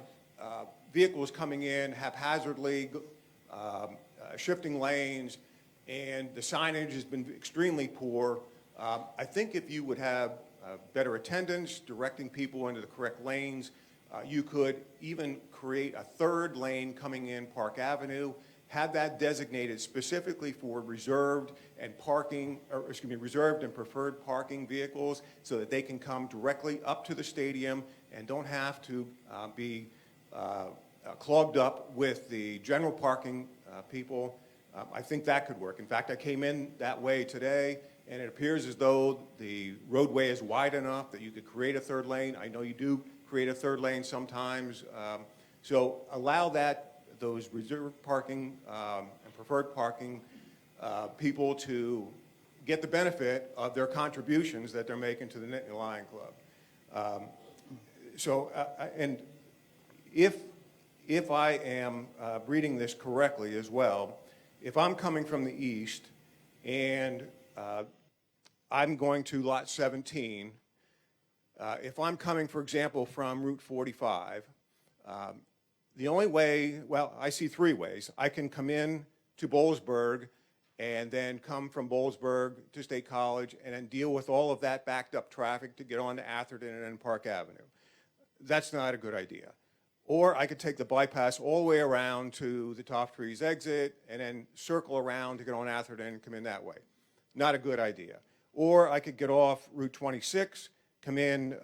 S19: vehicles coming in haphazardly, shifting lanes, and the signage has been extremely poor. I think if you would have better attendance, directing people into the correct lanes, you could even create a third lane coming in Park Avenue, have that designated specifically for reserved and reserved and preferred parking vehicles, so that they can come directly up to the stadium and don't have to be clogged up with the general parking people. I think that could work. In fact, I came in that way today, and it appears as though the roadway is wide enough that you could create a third lane. I know you do create a third lane sometimes. So allow those reserved parking and preferred parking people to get the benefit of their contributions that they're making to the Nittany Lion Club. And if I am reading this correctly as well, if I'm coming from the east and I'm going to Lot 17, if I'm coming, for example, from Route 45, the only way, well, I see 3 ways. I can come in to Boalsburg and then come from Boalsburg to State College and then deal with all of that backed up traffic to get on to Atherton and then Park Avenue. That's not a good idea. Or I could take the bypass all the way around to the Top Trees exit and then circle around to get on Atherton and come in that way. Not a good idea. Or I could get off Route 26, come in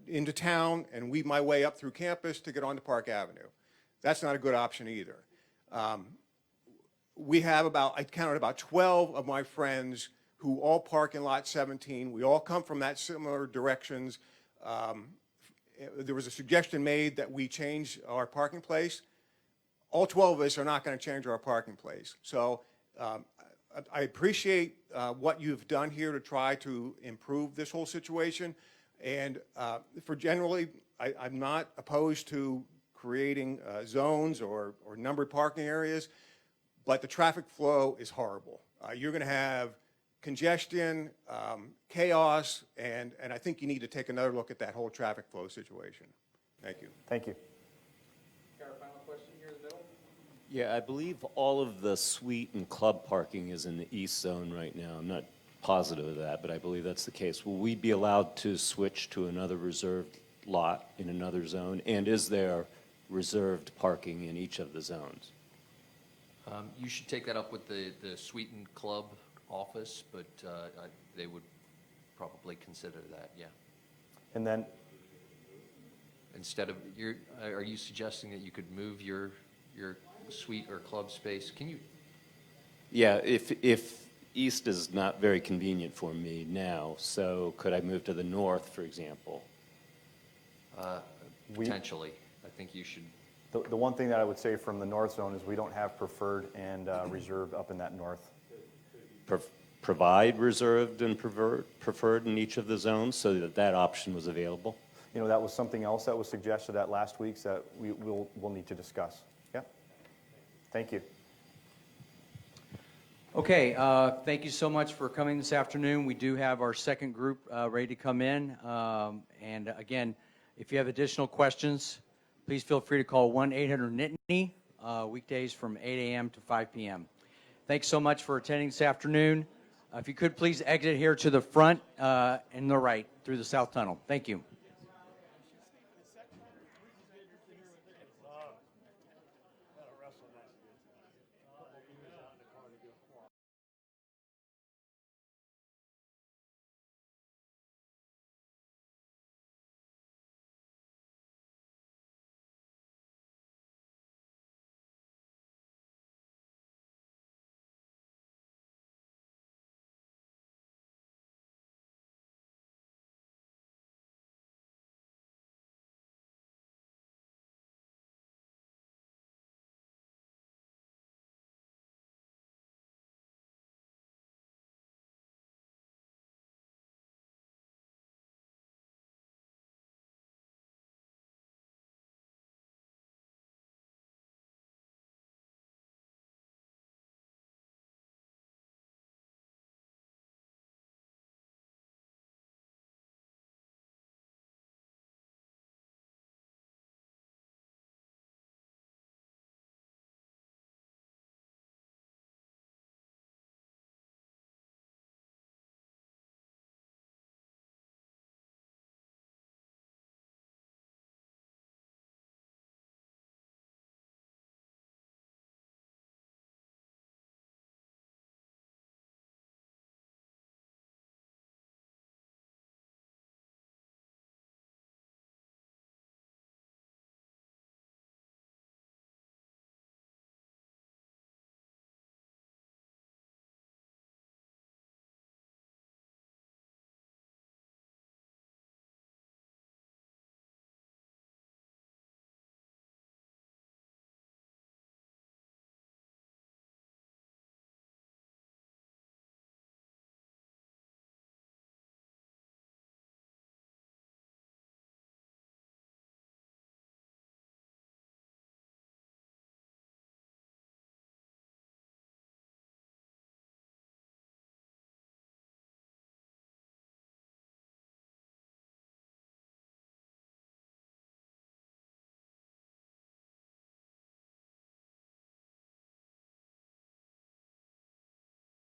S19: into town and weave my way up through campus to get onto Park Avenue. That's not a good option either. I counted about 12 of my friends who all park in lot 17. We all come from that similar directions. There was a suggestion made that we change our parking place. All 12 of us are not going to change our parking place. So I appreciate what you've done here to try to improve this whole situation. And I'm not opposed to creating zones or numbered parking areas, but the traffic flow is horrible. You're going to have congestion, chaos, and I think you need to take another look at that whole traffic flow situation. Thank you.
S2: Thank you.
S1: Got a final question here in the middle?
S20: Yeah, I believe all of the suite and club parking is in the east zone right now. I'm not positive of that, but I believe that's the case. Will we be allowed to switch to another reserved lot in another zone? And is there reserved parking in each of the zones?
S3: You should take that up with the Sweeten Club office, but they would probably consider that, yeah.
S2: And then,
S3: Instead of, are you suggesting that you could move your suite or club space? Can you?
S20: Yeah, if east is not very convenient for me now, so could I move to the north, for example?
S3: Potentially. I think you should.
S2: the one thing that I would say from the north zone is we don't have preferred and reserved up in that north.
S20: Provide reserved and preferred in each of the zones so that that option was available?
S2: You know, that was something else that was suggested at last week's that we'll need to discuss. Yeah. Thank you.
S1: Okay, thank you so much for coming this afternoon. We do have our second group ready to come in. And again, if you have additional questions, please feel free to call 1-800-NITNY, weekdays from 8 a.m. to 5 p.m. Thanks so much for attending this afternoon. If you could please exit here to the front and the right through the south tunnel. Thank you.